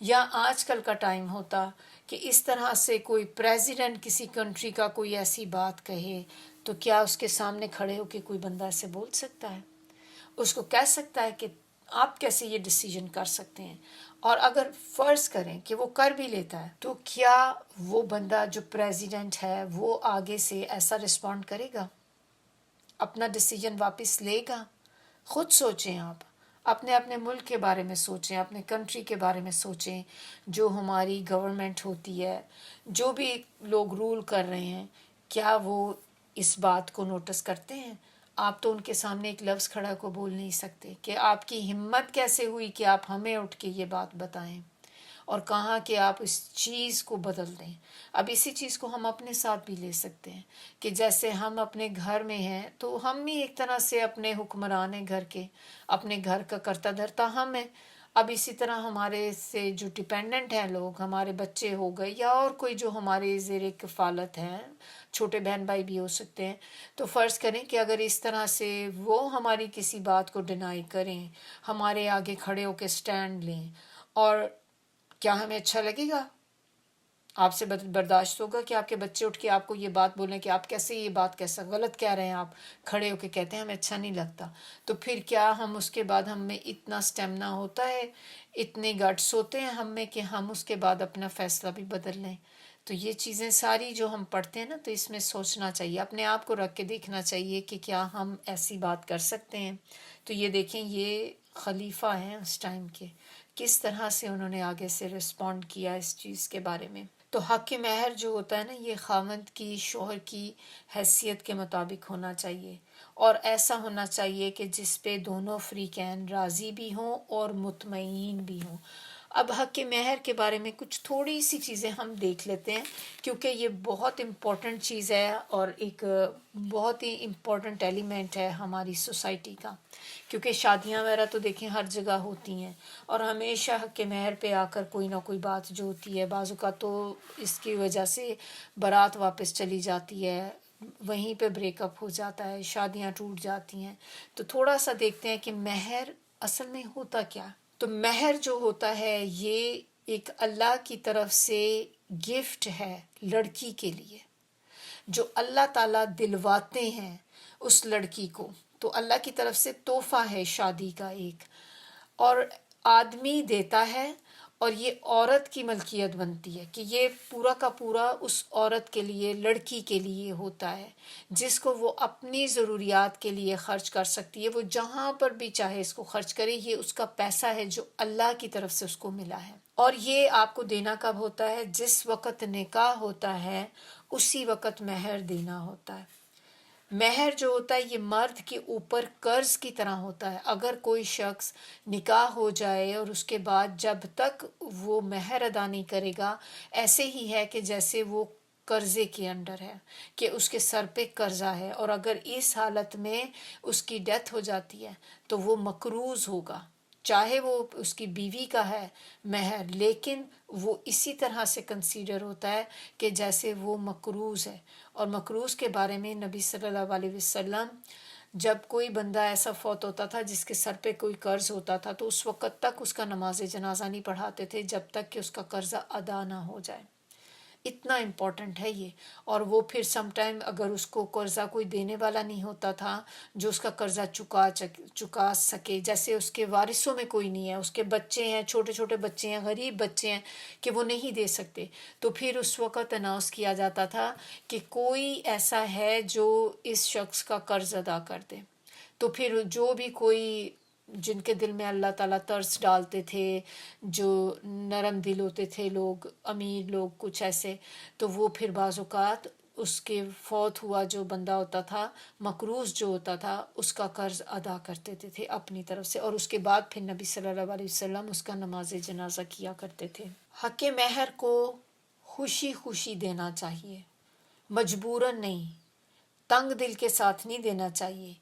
یا آج کل کا ٹائم ہوتا کہ اس طرح سے کوئی پریزیڈنٹ کسی کنٹری کا کوئی ایسی بات کہے تو کیا اس کے سامنے کھڑے ہو کے کوئی بندہ ایسے بول سکتا ہے؟ اس کو کہہ سکتا ہے کہ آپ کیسے یہ ڈیسیجن کر سکتے ہیں؟ اور اگر فرض کریں کہ وہ کر بھی لیتا ہے تو کیا وہ بندہ جو پریزیڈنٹ ہے وہ آگے سے ایسا رسپونڈ کرے گا؟ اپنا ڈیسیجن واپس لے گا؟ خود سوچیں، آپ اپنے ملک کے بارے میں سوچیں، اپنے کنٹری کے بارے میں سوچیں، جو ہماری گورنمنٹ ہوتی ہے، جو بھی لوگ رول کر رہے ہیں، کیا وہ اس بات کو نوٹس کرتے ہیں؟ آپ تو ان کے سامنے ایک لفظ کھڑا کو بول نہیں سکتے کہ آپ کی ہمت کیسے ہوئی کہ آپ ہمیں اٹھ کے یہ بات بتائیں اور کہاں کہ آپ اس چیز کو بدل دیں۔ اب اسی چیز کو ہم اپنے ساتھ بھی لے سکتے ہیں کہ جیسے ہم اپنے گھر میں ہیں تو ہم بھی ایک طرح سے اپنے حکمران ہیں گھر کے، اپنے گھر کا کرتا دھرتا ہم ہیں۔ اب اسی طرح ہمارے سے جو ڈیپینڈنٹ ہیں لوگ، ہمارے بچے ہو گئے یا اور کوئی جو ہمارے زیر کفالت ہیں، چھوٹے بہن بھائی بھی ہو سکتے ہیں، تو فرض کریں کہ اگر اس طرح سے وہ ہماری کسی بات کو ڈینائی کریں، ہمارے آگے کھڑے ہو کے سٹینڈ لیں، اور کیا ہمیں اچھا لگے گا؟ آپ سے برداشت ہوگا کہ آپ کے بچے اٹھ کے آپ کو یہ بات بولیں کہ آپ کیسے یہ بات کیسا غلط کہہ رہے ہیں، آپ کھڑے ہو کے کہتے ہیں ہمیں اچھا نہیں لگتا، تو پھر کیا ہم اس کے بعد ہم میں اتنا سٹیمنا ہوتا ہے، اتنے گٹس ہوتے ہیں ہم میں کہ ہم اس کے بعد اپنا فیصلہ بھی بدل لیں؟ تو یہ چیزیں ساری جو ہم پڑھتے ہیں نا تو اس میں سوچنا چاہیے، اپنے آپ کو رکھ کے دیکھنا چاہیے کہ کیا ہم ایسی بات کر سکتے ہیں۔ تو یہ دیکھیں یہ خلیفہ ہیں اس ٹائم کے، کس طرح سے انہوں نے آگے سے رسپونڈ کیا اس چیز کے بارے میں۔ تو حق مہر جو ہوتا ہے نا یہ خاوند کی شوہر کی حیثیت کے مطابق ہونا چاہیے، اور ایسا ہونا چاہیے کہ جس پہ دونوں فریقین راضی بھی ہوں اور مطمئن بھی ہوں۔ اب حق مہر کے بارے میں کچھ تھوڑی سی چیزیں ہم دیکھ لیتے ہیں کیونکہ یہ بہت امپورٹنٹ چیز ہے اور ایک بہت ہی امپورٹنٹ ایلیمنٹ ہے ہماری سوسائٹی کا، کیونکہ شادیاں وغیرہ تو دیکھیں ہر جگہ ہوتی ہیں اور ہمیشہ حق مہر پہ آ کر کوئی نہ کوئی بات جو ہوتی ہے، بعض اوقات تو اس کی وجہ سے بارات واپس چلی جاتی ہے، وہیں پہ بریک اپ ہو جاتا ہے، شادیاں ٹوٹ جاتی ہیں۔ تو تھوڑا سا دیکھتے ہیں کہ مہر اصل میں ہوتا کیا؟ تو مہر جو ہوتا ہے یہ ایک اللہ کی طرف سے گفٹ ہے لڑکی کے لیے، جو اللہ تعالیٰ دلواتے ہیں اس لڑکی کو، تو اللہ کی طرف سے تحفہ ہے شادی کا ایک، اور آدمی دیتا ہے اور یہ عورت کی ملکیت بنتی ہے کہ یہ پورا کا پورا اس عورت کے لیے، لڑکی کے لیے ہوتا ہے، جس کو وہ اپنی ضروریات کے لیے خرچ کر سکتی ہے، وہ جہاں پر بھی چاہے اس کو خرچ کرے، یہ اس کا پیسہ ہے جو اللہ کی طرف سے اس کو ملا ہے۔ اور یہ آپ کو دینا کب ہوتا ہے؟ جس وقت نکاح ہوتا ہے اسی وقت مہر دینا ہوتا ہے۔ مہر جو ہوتا ہے یہ مرد کے اوپر قرض کی طرح ہوتا ہے، اگر کوئی شخص نکاح ہو جائے اور اس کے بعد جب تک وہ مہر ادا نہیں کرے گا، ایسے ہی ہے کہ جیسے وہ قرضے کے انڈر ہے، کہ اس کے سر پہ قرضہ ہے، اور اگر اس حالت میں اس کی ڈیتھ ہو جاتی ہے تو وہ مقروض ہوگا، چاہے وہ اس کی بیوی کا ہے مہر، لیکن وہ اسی طرح سے کنسیڈر ہوتا ہے کہ جیسے وہ مقروض ہے۔ اور مقروض کے بارے میں نبی صلی اللہ علیہ وسلم جب کوئی بندہ ایسا فوت ہوتا تھا جس کے سر پہ کوئی قرض ہوتا تھا تو اس وقت تک اس کا نماز جنازہ نہیں پڑھاتے تھے جب تک کہ اس کا قرضہ ادا نہ ہو جائے۔ اتنا امپورٹنٹ ہے یہ. اور وہ پھر سم ٹائم اگر اس کو قرضہ کوئی دینے والا نہیں ہوتا تھا جو اس کا قرضہ چکا سکے، جیسے اس کے وارثوں میں کوئی نہیں ہے، اس کے بچے ہیں، چھوٹے چھوٹے بچے ہیں، غریب بچے ہیں کہ وہ نہیں دے سکتے، تو پھر اس وقت اناؤنس کیا جاتا تھا کہ کوئی ایسا ہے جو اس شخص کا قرض ادا کر دے. تو پھر جو بھی کوئی جن کے دل میں اللہ تعالیٰ ترس ڈالتے تھے، جو نرم دل ہوتے تھے لوگ، امیر لوگ کچھ ایسے، تو وہ پھر بعض اوقات اس کے فوت ہوا جو بندہ ہوتا تھا، مقروض جو ہوتا تھا، اس کا قرض ادا کرتے تھے اپنی طرف سے، اور اس کے بعد پھر نبی صلی اللہ علیہ وسلم اس کا نماز جنازہ کیا کرتے تھے. حق مہر کو خوشی خوشی دینا چاہیے، مجبوراً نہیں، تنگ دل کے ساتھ نہیں دینا چاہیے،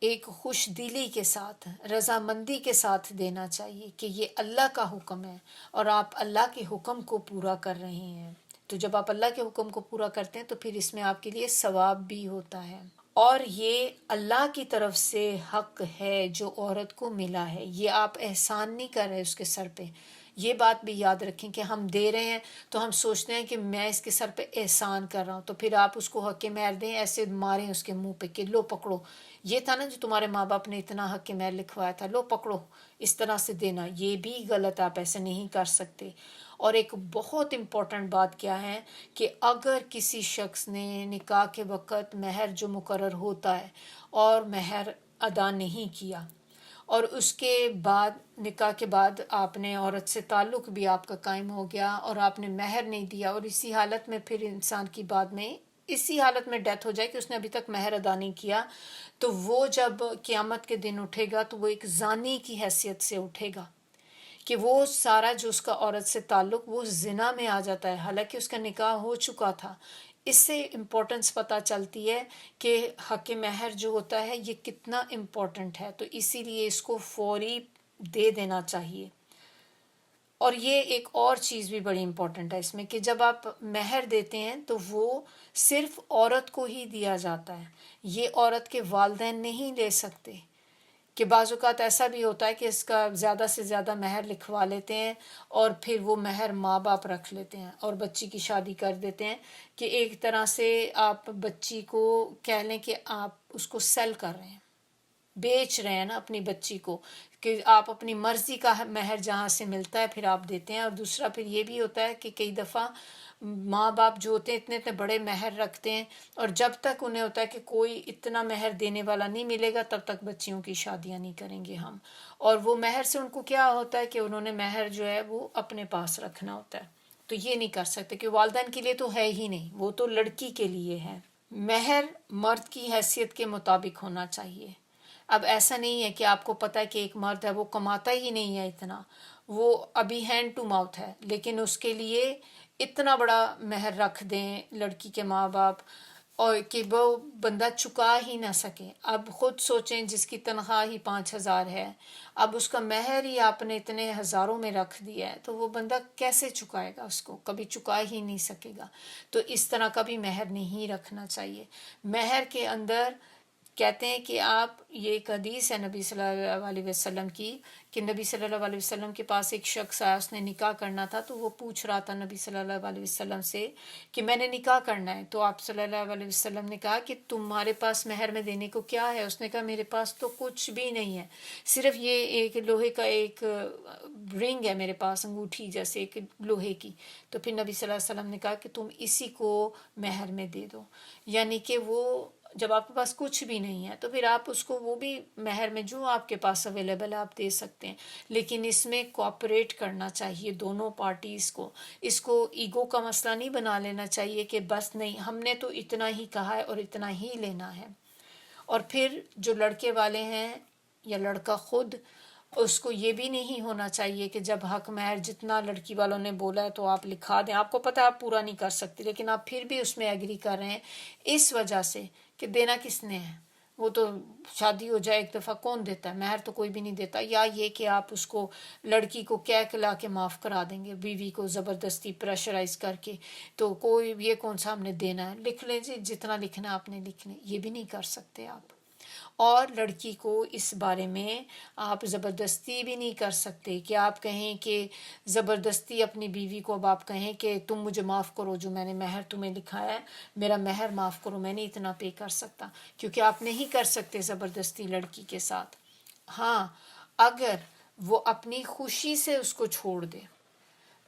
ایک خوش دلی کے ساتھ، رضامندی کے ساتھ دینا چاہیے کہ یہ اللہ کا حکم ہے اور آپ اللہ کے حکم کو پورا کر رہے ہیں. تو جب آپ اللہ کے حکم کو پورا کرتے ہیں تو پھر اس میں آپ کے لیے ثواب بھی ہوتا ہے، اور یہ اللہ کی طرف سے حق ہے جو عورت کو ملا ہے. یہ آپ احسان نہیں کر رہے اس کے سر پہ. یہ بات بھی یاد رکھیں کہ ہم دے رہے ہیں تو ہم سوچتے ہیں کہ میں اس کے سر پہ احسان کر رہا ہوں، تو پھر آپ اس کو حق مہر دیں، ایسے ماریں اس کے منہ پہ کہ لو پکڑو، یہ تھا نا جو تمہارے ماں باپ نے اتنا حق مہر لکھوایا تھا، لو پکڑو، اس طرح سے دینا. یہ بھی غلط، آپ ایسے نہیں کر سکتے. اور ایک بہت امپورٹنٹ بات کیا ہے کہ اگر کسی شخص نے نکاح کے وقت مہر جو مقرر ہوتا ہے اور مہر ادا نہیں کیا، اور اس کے بعد نکاح کے بعد آپ نے عورت سے تعلق بھی آپ کا قائم ہو گیا اور آپ نے مہر نہیں دیا، اور اسی حالت میں پھر انسان کی بعد میں اسی حالت میں ڈیتھ ہو جائے کہ اس نے ابھی تک مہر ادا نہیں کیا، تو وہ جب قیامت کے دن اٹھے گا تو وہ ایک زانی کی حیثیت سے اٹھے گا، کہ وہ سارا جو اس کا عورت سے تعلق وہ زنا میں آ جاتا ہے، حالانکہ اس کا نکاح ہو چکا تھا. اس سے امپورٹنس پتہ چلتی ہے کہ حق مہر جو ہوتا ہے یہ کتنا امپورٹنٹ ہے، تو اسی لیے اس کو فوری دے دینا چاہیے. اور یہ ایک اور چیز بھی بڑی امپورٹنٹ ہے اس میں کہ جب آپ مہر دیتے ہیں تو وہ صرف عورت کو ہی دیا جاتا ہے، یہ عورت کے والدین نہیں لے سکتے. کہ بعض اوقات ایسا بھی ہوتا ہے کہ اس کا زیادہ سے زیادہ مہر لکھوا لیتے ہیں اور پھر وہ مہر ماں باپ رکھ لیتے ہیں اور بچی کی شادی کر دیتے ہیں، کہ ایک طرح سے آپ بچی کو کہہ لیں کہ آپ اس کو سیل کر رہے ہیں، بیچ رہے ہیں نا اپنی بچی کو، کہ آپ اپنی مرضی کا مہر جہاں سے ملتا ہے پھر آپ دیتے ہیں. اور دوسرا پھر یہ بھی ہوتا ہے کہ کئی دفعہ ماں باپ جو ہوتے ہیں اتنے اتنے بڑے مہر رکھتے ہیں، اور جب تک انہیں ہوتا ہے کہ کوئی اتنا مہر دینے والا نہیں ملے گا تب تک بچیوں کی شادیاں نہیں کریں گے ہم. اور وہ مہر سے ان کو کیا ہوتا ہے کہ انہوں نے مہر جو ہے وہ اپنے پاس رکھنا ہوتا ہے، تو یہ نہیں کر سکتے کہ والدین کے لیے تو ہے ہی نہیں، وہ تو لڑکی کے لیے ہے. مہر مرد کی حیثیت کے مطابق ہونا چاہیے. اب ایسا نہیں ہے کہ آپ کو پتہ ہے کہ ایک مرد ہے وہ کماتا ہی نہیں ہے اتنا، وہ ابھی ہینڈ ٹو ماؤتھ ہے، لیکن اس کے لیے اتنا بڑا مہر رکھ دیں لڑکی کے ماں باپ اور کہ وہ بندہ چکا ہی نہ سکے. اب خود سوچیں جس کی تنخواہ ہی 5,000 ہے، اب اس کا مہر ہی آپ نے اتنے ہزاروں میں رکھ دیا ہے، تو وہ بندہ کیسے چکائے گا؟ اس کو کبھی چکا ہی نہیں سکے گا. تو اس طرح کا بھی مہر نہیں رکھنا چاہیے. مہر کے اندر کہتے ہیں کہ آپ، یہ ایک حدیث ہے نبی صلی اللہ علیہ وسلم کی، کہ نبی صلی اللہ علیہ وسلم کے پاس ایک شخص آیا، اس نے نکاح کرنا تھا، تو وہ پوچھ رہا تھا نبی صلی اللہ علیہ وسلم سے کہ میں نے نکاح کرنا ہے. تو آپ صلی اللہ علیہ وسلم نے کہا کہ تمہارے پاس مہر میں دینے کو کیا ہے؟ اس نے کہا میرے پاس تو کچھ بھی نہیں ہے، صرف یہ ایک لوہے کا ایک رنگ ہے میرے پاس، انگوٹھی جیسے ایک لوہے کی. تو پھر نبی صلی اللہ علیہ وسلم نے کہا کہ تم اسی کو مہر میں دے دو. یعنی کہ وہ جب آپ کے پاس کچھ بھی نہیں ہے تو پھر آپ اس کو وہ بھی مہر میں جو آپ کے پاس اویلیبل ہے آپ دے سکتے ہیں، لیکن اس میں کوآپریٹ کرنا چاہیے دونوں پارٹیز کو. اس کو ایگو کا مسئلہ نہیں بنا لینا چاہیے کہ بس نہیں ہم نے تو اتنا ہی کہا ہے اور اتنا ہی لینا ہے. اور پھر جو لڑکے والے ہیں یا لڑکا خود، اس کو یہ بھی نہیں ہونا چاہیے کہ جب حق مہر جتنا لڑکی والوں نے بولا ہے تو آپ لکھا دیں، آپ کو پتہ ہے آپ پورا نہیں کر سکتے لیکن آپ پھر بھی اس میں ایگری کر رہے ہیں اس وجہ سے کہ دینا کس نے ہے، وہ تو شادی ہو جائے ایک دفعہ کون دیتا ہے، مہر تو کوئی بھی نہیں دیتا. یا یہ کہ آپ اس کو لڑکی کو کہہ کلا کے معاف کرا دیں گے، بیوی کو زبردستی پریشرائز کر کے، تو کوئی یہ کون سا ہم نے دینا ہے، لکھ لیں جی جتنا لکھنا آپ نے لکھ لیں، یہ بھی نہیں کر سکتے آپ. اور لڑکی کو اس بارے میں آپ زبردستی بھی نہیں کر سکتے کہ آپ کہیں کہ زبردستی اپنی بیوی کو اب آپ کہیں کہ تم مجھے معاف کرو، جو میں نے مہر تمہیں لکھا ہے میرا مہر معاف کرو، میں نہیں اتنا پے کر سکتا، کیونکہ آپ نہیں کر سکتے زبردستی لڑکی کے ساتھ۔ ہاں اگر وہ اپنی خوشی سے اس کو چھوڑ دے،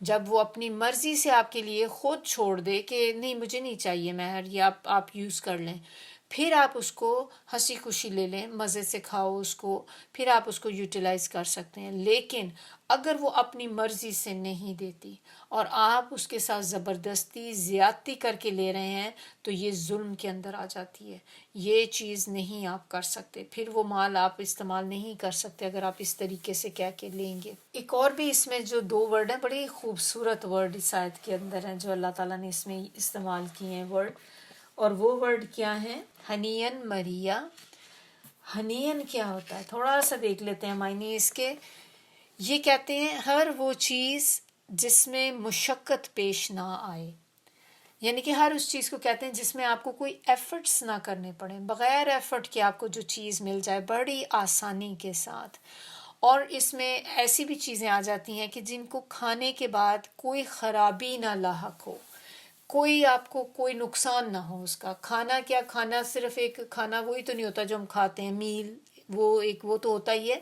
جب وہ اپنی مرضی سے آپ کے لیے خود چھوڑ دے کہ نہیں مجھے نہیں چاہیے مہر، یہ آپ یوز کر لیں، پھر آپ اس کو ہنسی خوشی لے لیں، مزے سے کھاؤ اس کو، پھر آپ اس کو یوٹیلائز کر سکتے ہیں۔ لیکن اگر وہ اپنی مرضی سے نہیں دیتی اور آپ اس کے ساتھ زبردستی زیادتی کر کے لے رہے ہیں تو یہ ظلم کے اندر آ جاتی ہے، یہ چیز نہیں آپ کر سکتے، پھر وہ مال آپ استعمال نہیں کر سکتے اگر آپ اس طریقے سے کہہ کے لیں گے۔ ایک اور بھی اس میں جو 2 ورڈ ہیں، بڑی خوبصورت ورڈ اس آیت کے اندر ہیں جو اللہ تعالیٰ نے اس میں استعمال کیے ہیں ورڈ، اور وہ ورڈ کیا ہیں؟ ہنین مریا۔ ہنین کیا ہوتا ہے تھوڑا سا دیکھ لیتے ہیں معنی اس کے۔ یہ کہتے ہیں ہر وہ چیز جس میں مشقت پیش نہ آئے، یعنی کہ ہر اس چیز کو کہتے ہیں جس میں آپ کو کوئی ایفرٹس نہ کرنے پڑیں، بغیر ایفرٹ کے آپ کو جو چیز مل جائے بڑی آسانی کے ساتھ۔ اور اس میں ایسی بھی چیزیں آ جاتی ہیں کہ جن کو کھانے کے بعد کوئی خرابی نہ لاحق ہو، کوئی آپ کو کوئی نقصان نہ ہو اس کا۔ کھانا کیا، کھانا صرف ایک کھانا وہی تو نہیں ہوتا جو ہم کھاتے ہیں، میل وہ تو ہوتا ہی ہے،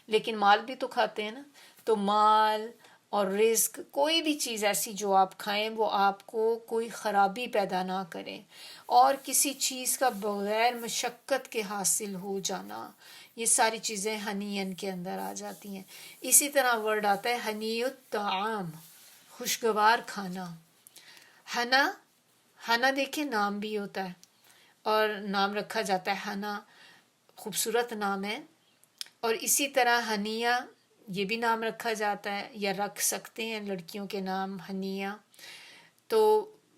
لیکن مال بھی تو کھاتے ہیں نا۔ تو مال اور رزق، کوئی بھی چیز ایسی جو آپ کھائیں وہ آپ کو کوئی خرابی پیدا نہ کرے، اور کسی چیز کا بغیر مشقت کے حاصل ہو جانا، یہ ساری چیزیں ہنین کے اندر آ جاتی ہیں۔ اسی طرح ورڈ آتا ہے ہنی الطعام، خوشگوار کھانا۔ ہنا دیکھیں نام بھی ہوتا ہے اور نام رکھا جاتا ہے، ہنا خوبصورت نام ہے، اور اسی طرح ہنیہ یہ بھی نام رکھا جاتا ہے یا رکھ سکتے ہیں لڑکیوں کے نام ہنیہ۔ تو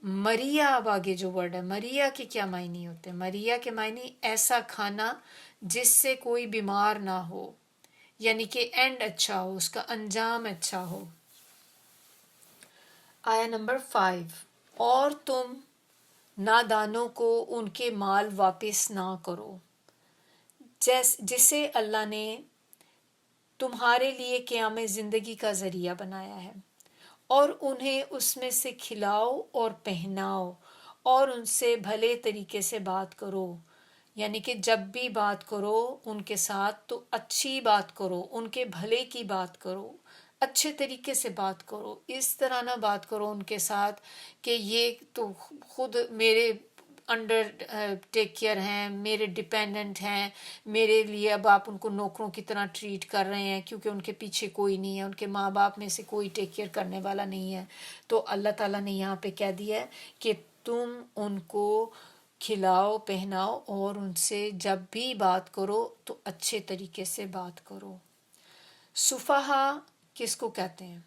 مریہ اب آگے جو ورڈ ہے، مریہ کے کیا معنی ہوتے ہیں؟ مریہ کے معنی ایسا کھانا جس سے کوئی بیمار نہ ہو، یعنی کہ اینڈ اچھا ہو، اس کا انجام اچھا ہو۔ آیا نمبر 5، اور تم نادانوں کو ان کے مال واپس نہ کرو جسے اللہ نے تمہارے لیے قیام زندگی کا ذریعہ بنایا ہے، اور انہیں اس میں سے کھلاؤ اور پہناؤ، اور ان سے بھلے طریقے سے بات کرو، یعنی کہ جب بھی بات کرو ان کے ساتھ تو اچھی بات کرو، ان کے بھلے کی بات کرو، اچھے طریقے سے بات کرو، اس طرح نہ بات کرو ان کے ساتھ کہ یہ تو خود میرے انڈر ٹیک کیئر ہیں، میرے ڈیپینڈنٹ ہیں، میرے لیے اب آپ ان کو نوکروں کی طرح ٹریٹ کر رہے ہیں کیونکہ ان کے پیچھے کوئی نہیں ہے، ان کے ماں باپ میں سے کوئی ٹیک کیئر کرنے والا نہیں ہے۔ تو اللہ تعالیٰ نے یہاں پہ کہہ دیا ہے کہ تم ان کو کھلاؤ پہناؤ، اور ان سے جب بھی بات کرو تو اچھے طریقے سے بات کرو۔ سفہا کس کو کہتے ہیں؟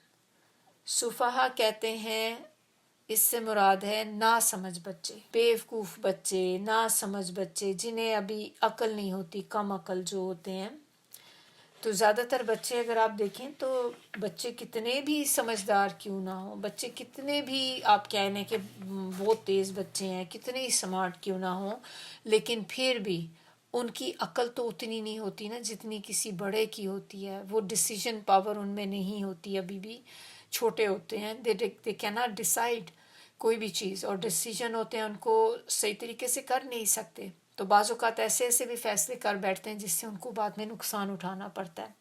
سفہا کہتے ہیں، اس سے مراد ہے ناسمجھ بچے، بیوقوف بچے، ناسمجھ بچے جنہیں ابھی عقل نہیں ہوتی، کم عقل جو ہوتے ہیں۔ تو زیادہ تر بچے اگر آپ دیکھیں تو بچے کتنے بھی سمجھدار کیوں نہ ہوں، بچے کتنے بھی آپ کہہ لیں کہ بہت تیز بچے ہیں، کتنے ہی سمارٹ کیوں نہ ہوں، لیکن پھر بھی ان کی عقل تو اتنی نہیں ہوتی نا جتنی کسی بڑے کی ہوتی ہے، وہ ڈیسیژن پاور ان میں نہیں ہوتی، ابھی بھی چھوٹے ہوتے ہیں، دے کین ناٹ ڈیسائیڈ کوئی بھی چیز، اور ڈیسیژن ہوتے ہیں ان کو صحیح طریقے سے کر نہیں سکتے، تو بعض اوقات ایسے ایسے بھی فیصلے کر بیٹھتے ہیں جس سے ان کو بعد میں نقصان اٹھانا پڑتا ہے۔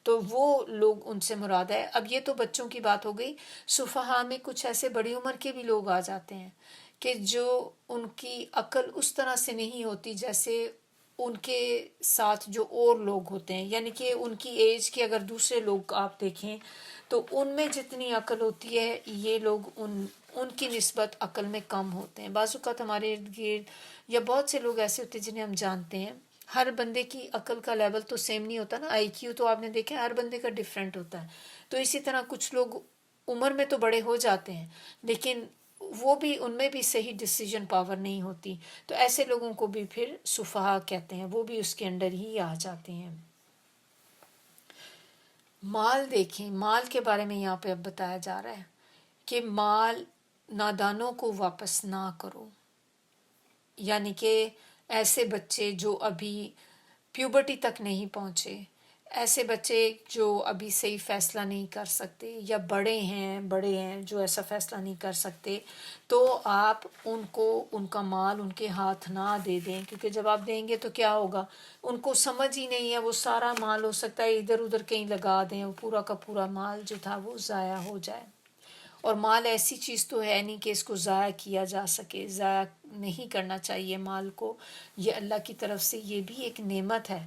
تو وہ لوگ ان سے مراد ہے۔ اب یہ تو بچوں کی بات ہو گئی، سفہا میں کچھ ایسے بڑی عمر کے بھی لوگ آ جاتے ہیں کہ جو ان کی عقل اس طرح سے نہیں ہوتی جیسے ان کے ساتھ جو اور لوگ ہوتے ہیں، یعنی کہ ان کی ایج کے اگر دوسرے لوگ آپ دیکھیں تو ان میں جتنی عقل ہوتی ہے یہ لوگ ان کی نسبت عقل میں کم ہوتے ہیں۔ بعض اوقات ہمارے ارد گرد یا بہت سے لوگ ایسے ہوتے ہیں جنہیں ہم جانتے ہیں، ہر بندے کی عقل کا لیول تو سیم نہیں ہوتا نا، آئی کیو تو آپ نے دیکھا ہر بندے کا ڈیفرنٹ ہوتا ہے، تو اسی طرح کچھ لوگ عمر میں تو بڑے ہو جاتے ہیں لیکن وہ بھی ان میں بھی صحیح ڈیسیژن پاور نہیں ہوتی، تو ایسے لوگوں کو بھی پھر سفہا کہتے ہیں، وہ بھی اس کے انڈر ہی آ جاتے ہیں۔ مال دیکھیں، مال کے بارے میں یہاں پہ اب بتایا جا رہا ہے کہ مال نادانوں کو واپس نہ کرو، یعنی کہ ایسے بچے جو ابھی پیوبرٹی تک نہیں پہنچے، ایسے بچے جو ابھی صحیح فیصلہ نہیں کر سکتے، یا بڑے ہیں جو ایسا فیصلہ نہیں کر سکتے، تو آپ ان کو ان کا مال ان کے ہاتھ نہ دے دیں، کیونکہ جب آپ دیں گے تو کیا ہوگا، ان کو سمجھ ہی نہیں ہے، وہ سارا مال ہو سکتا ہے ادھر ادھر کہیں لگا دیں، وہ پورا کا پورا مال جو تھا وہ ضائع ہو جائے۔ اور مال ایسی چیز تو ہے نہیں کہ اس کو ضائع کیا جا سکے، ضائع نہیں کرنا چاہیے مال کو، یہ اللہ کی طرف سے یہ بھی ایک نعمت ہے،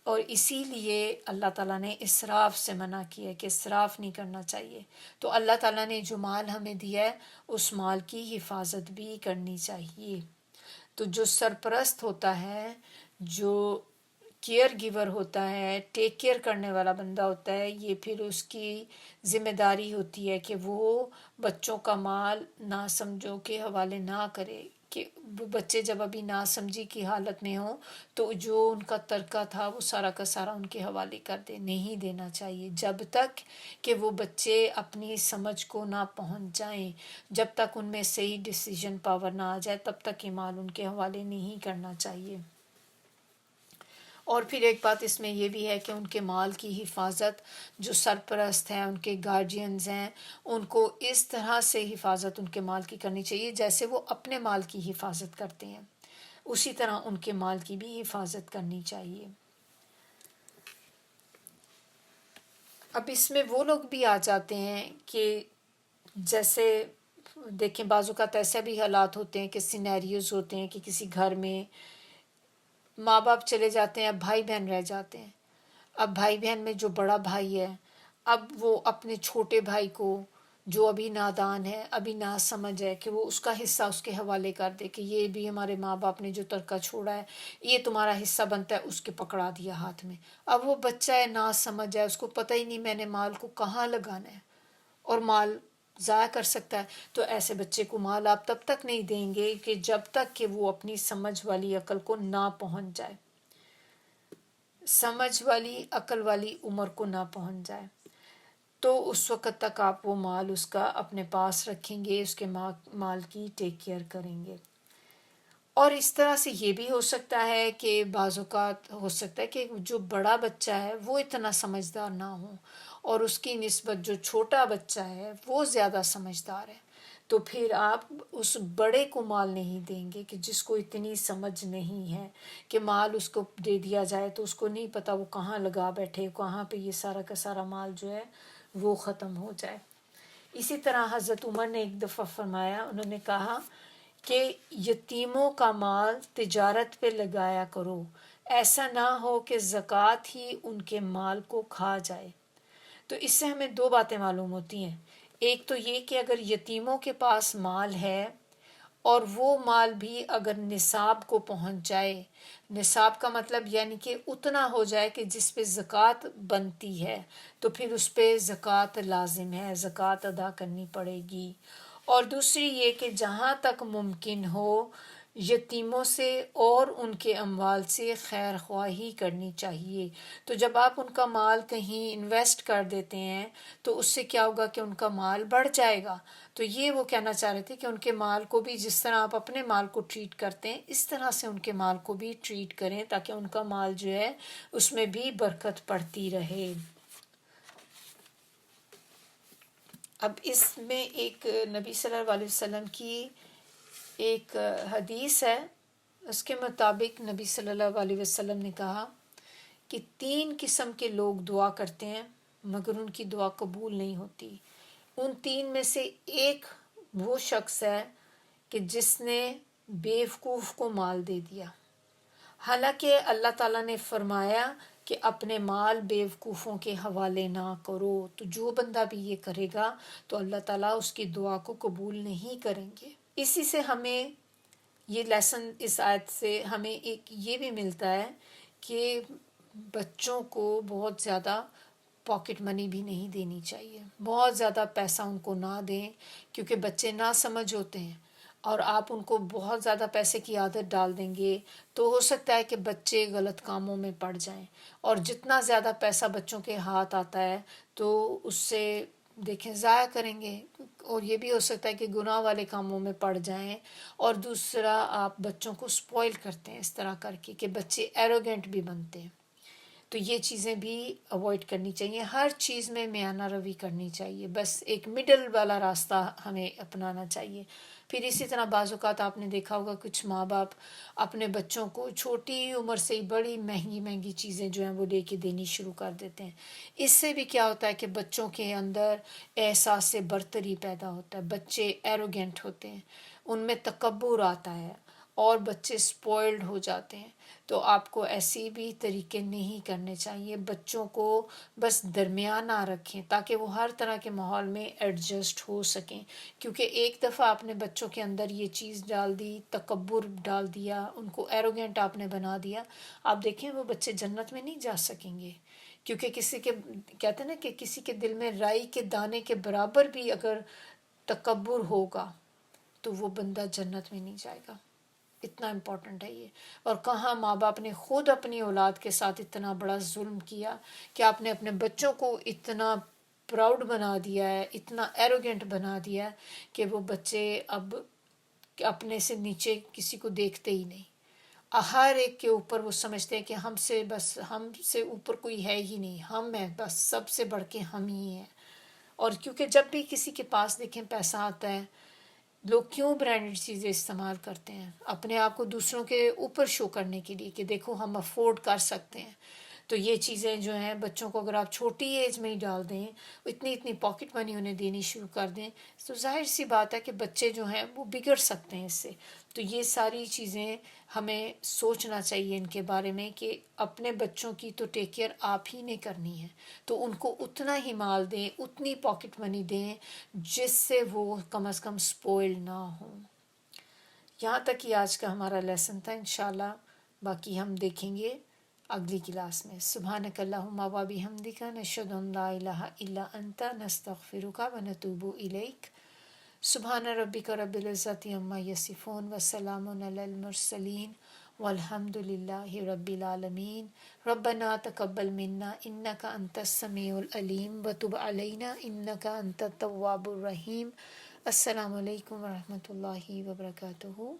اور اسی لیے اللہ تعالیٰ نے اسراف سے منع کیا ہے کہ اسراف نہیں کرنا چاہیے۔ تو اللہ تعالیٰ نے جو مال ہمیں دیا ہے اس مال کی حفاظت بھی کرنی چاہیے۔ تو جو سرپرست ہوتا ہے، جو کیئر گیور ہوتا ہے، ٹیک کیئر کرنے والا بندہ ہوتا ہے، یہ پھر اس کی ذمہ داری ہوتی ہے کہ وہ بچوں کا مال ناسمجھوں کے حوالے نہ کرے، کہ بچے جب ابھی ناسمجھی کی حالت میں ہوں تو جو ان کا ترکہ تھا وہ سارا کا سارا ان کے حوالے کر دے، نہیں دینا چاہیے جب تک کہ وہ بچے اپنی سمجھ کو نہ پہنچ جائیں، جب تک ان میں صحیح ڈیسیجن پاور نہ آ جائے تب تک یہ مال ان کے حوالے نہیں کرنا چاہیے۔ اور پھر ایک بات اس میں یہ بھی ہے کہ ان کے مال کی حفاظت جو سرپرست ہیں، ان کے گارڈینز ہیں، ان کو اس طرح سے حفاظت ان کے مال کی کرنی چاہیے جیسے وہ اپنے مال کی حفاظت کرتے ہیں، اسی طرح ان کے مال کی بھی حفاظت کرنی چاہیے۔ اب اس میں وہ لوگ بھی آ جاتے ہیں کہ جیسے دیکھیں بعض اوقات ایسے بھی حالات ہوتے ہیں کہ سینیریوز ہوتے ہیں کہ کسی گھر میں ماں باپ چلے جاتے ہیں، اب بھائی بہن رہ جاتے ہیں۔ اب بھائی بہن میں جو بڑا بھائی ہے، اب وہ اپنے چھوٹے بھائی کو جو ابھی نادان ہے، ابھی ناسمجھ ہے، کہ وہ اس کا حصہ اس کے حوالے کر دے کہ یہ بھی ہمارے ماں باپ نے جو ترکہ چھوڑا ہے یہ تمہارا حصہ بنتا ہے، اس کے پکڑا دیا ہاتھ میں۔ اب وہ بچہ ہے، ناسمجھ ہے، اس کو پتہ ہی نہیں میں نے مال کو کہاں لگانا ہے، اور مال ضائع کر سکتا ہے۔ تو ایسے بچے کو مال آپ تب تک نہیں دیں گے کہ جب تک کہ وہ اپنی سمجھ والی عقل کو نہ پہنچ جائے، سمجھ والی عقل والی عمر کو نہ پہنچ جائے، تو اس وقت تک آپ وہ مال اس کا اپنے پاس رکھیں گے، اس کے مال کی ٹیک کیئر کریں گے۔ اور اس طرح سے یہ بھی ہو سکتا ہے کہ بعض اوقات ہو سکتا ہے کہ جو بڑا بچہ ہے وہ اتنا سمجھدار نہ ہو، اور اس کی نسبت جو چھوٹا بچہ ہے وہ زیادہ سمجھدار ہے، تو پھر آپ اس بڑے کو مال نہیں دیں گے کہ جس کو اتنی سمجھ نہیں ہے، کہ مال اس کو دے دیا جائے تو اس کو نہیں پتا وہ کہاں لگا بیٹھے، کہاں پہ یہ سارا کا سارا مال جو ہے وہ ختم ہو جائے۔ اسی طرح حضرت عمر نے ایک دفعہ فرمایا، انہوں نے کہا کہ یتیموں کا مال تجارت پہ لگایا کرو، ایسا نہ ہو کہ زکوٰۃ ہی ان کے مال کو کھا جائے۔ تو اس سے ہمیں دو باتیں معلوم ہوتی ہیں، ایک تو یہ کہ اگر یتیموں کے پاس مال ہے اور وہ مال بھی اگر نصاب کو پہنچ جائے، نصاب کا مطلب یعنی کہ اتنا ہو جائے کہ جس پہ زکوٰۃ بنتی ہے، تو پھر اس پہ زکوٰۃ لازم ہے، زکوٰۃ ادا کرنی پڑے گی۔ اور دوسری یہ کہ جہاں تک ممکن ہو یتیموں سے اور ان کے اموال سے خیر خواہی کرنی چاہیے۔ تو جب آپ ان کا مال کہیں انویسٹ کر دیتے ہیں تو اس سے کیا ہوگا کہ ان کا مال بڑھ جائے گا۔ تو یہ وہ کہنا چاہ رہے تھے کہ ان کے مال کو بھی جس طرح آپ اپنے مال کو ٹریٹ کرتے ہیں اس طرح سے ان کے مال کو بھی ٹریٹ کریں، تاکہ ان کا مال جو ہے اس میں بھی برکت پڑتی رہے۔ اب اس میں ایک نبی صلی اللہ علیہ وسلم کی ایک حدیث ہے، اس کے مطابق نبی صلی اللہ علیہ وسلم نے کہا کہ 3 قسم کے لوگ دعا کرتے ہیں مگر ان کی دعا قبول نہیں ہوتی۔ ان 3 میں سے ایک وہ شخص ہے کہ جس نے بیوقوف کو مال دے دیا، حالانکہ اللہ تعالیٰ نے فرمایا کہ اپنے مال بیوقوفوں کے حوالے نہ کرو، تو جو بندہ بھی یہ کرے گا تو اللہ تعالیٰ اس کی دعا کو قبول نہیں کریں گے۔ اسی سے ہمیں یہ لیسن، اس آیت سے ہمیں ایک یہ بھی ملتا ہے کہ بچوں کو بہت زیادہ پاکٹ منی بھی نہیں دینی چاہیے، بہت زیادہ پیسہ ان کو نہ دیں، کیونکہ بچے نہ سمجھ ہوتے ہیں، اور آپ ان کو بہت زیادہ پیسے کی عادت ڈال دیں گے تو ہو سکتا ہے کہ بچے غلط کاموں میں پڑ جائیں، اور جتنا زیادہ پیسہ بچوں کے ہاتھ آتا ہے تو اس سے دیکھیں ضائع کریں گے، اور یہ بھی ہو سکتا ہے کہ گناہ والے کاموں میں پڑ جائیں، اور دوسرا آپ بچوں کو سپوائل کرتے ہیں اس طرح کر کے کہ بچے ایروگینٹ بھی بنتے ہیں. تو یہ چیزیں بھی اوائڈ کرنی چاہیے. ہر چیز میں میانہ روی کرنی چاہیے، بس ایک مڈل والا راستہ ہمیں اپنانا چاہیے. پھر اسی طرح بعض اوقات آپ نے دیکھا ہوگا کچھ ماں باپ اپنے بچوں کو چھوٹی عمر سے ہی بڑی مہنگی مہنگی چیزیں جو ہیں وہ لے کے دینی شروع کر دیتے ہیں. اس سے بھی کیا ہوتا ہے کہ بچوں کے اندر احساس سے برتری پیدا ہوتا ہے، بچے ایروگینٹ ہوتے ہیں، ان میں تکبر آتا ہے اور بچے سپوائلڈ ہو جاتے ہیں. تو آپ کو ایسی بھی طریقے نہیں کرنے چاہیے. بچوں کو بس درمیانہ رکھیں تاکہ وہ ہر طرح کے ماحول میں ایڈجسٹ ہو سکیں، کیونکہ ایک دفعہ آپ نے بچوں کے اندر یہ چیز ڈال دی، تکبر ڈال دیا، ان کو ایروگینٹ آپ نے بنا دیا، آپ دیکھیں وہ بچے جنت میں نہیں جا سکیں گے. کیونکہ کسی کے کہتے ہیں نا کہ کسی کے دل میں رائی کے دانے کے برابر بھی اگر تکبر ہوگا تو وہ بندہ جنت میں نہیں جائے گا. اتنا امپورٹنٹ ہے یہ. اور کہاں ماں باپ نے خود اپنی اولاد کے ساتھ اتنا بڑا ظلم کیا کہ آپ نے اپنے بچوں کو اتنا پراؤڈ بنا دیا ہے، اتنا ایروگینٹ بنا دیا ہے کہ وہ بچے اب اپنے سے نیچے کسی کو دیکھتے ہی نہیں. ہر ایک کے اوپر وہ سمجھتے ہیں کہ ہم سے اوپر کوئی ہے ہی نہیں، ہم ہیں بس، سب سے بڑھ کے ہم ہی ہیں. اور کیونکہ جب بھی کسی کے پاس دیکھیں پیسہ آتا ہے، لوگ کیوں برانڈڈ چیزیں استعمال کرتے ہیں؟ اپنے آپ کو دوسروں کے اوپر شو کرنے کے لیے کہ دیکھو ہم افورڈ کر سکتے ہیں. تو یہ چیزیں جو ہیں بچوں کو اگر آپ چھوٹی ایج میں ہی ڈال دیں، اتنی پاکٹ منی انہیں دینی شروع کر دیں، تو ظاہر سی بات ہے کہ بچے جو ہیں وہ بگڑ سکتے ہیں اس سے. تو یہ ساری چیزیں ہمیں سوچنا چاہیے ان کے بارے میں کہ اپنے بچوں کی تو ٹیک کیئر آپ ہی نے کرنی ہے، تو ان کو اتنا ہی مال دیں، اتنی پاکٹ منی دیں جس سے وہ کم از کم سپوائل نہ ہوں. یہاں تک ہی آج کا ہمارا لیسن تھا. انشاءاللہ باقی ہم دیکھیں گے اگلی کلاس میں. سبحانک اللہم و بحمدک، نشہد ان لا الہ الا انت، نستغفرک و نتوب الیک. سبحان ربک رب العزت عما یصفون وسلام علی المرسلین والحمد للہ رب العالمین. ربنا تقبل منا انک انت السمیع العلیم وتب علینا انک انت التواب الرحیم. السلام علیکم ورحمۃ اللہ وبرکاتہ.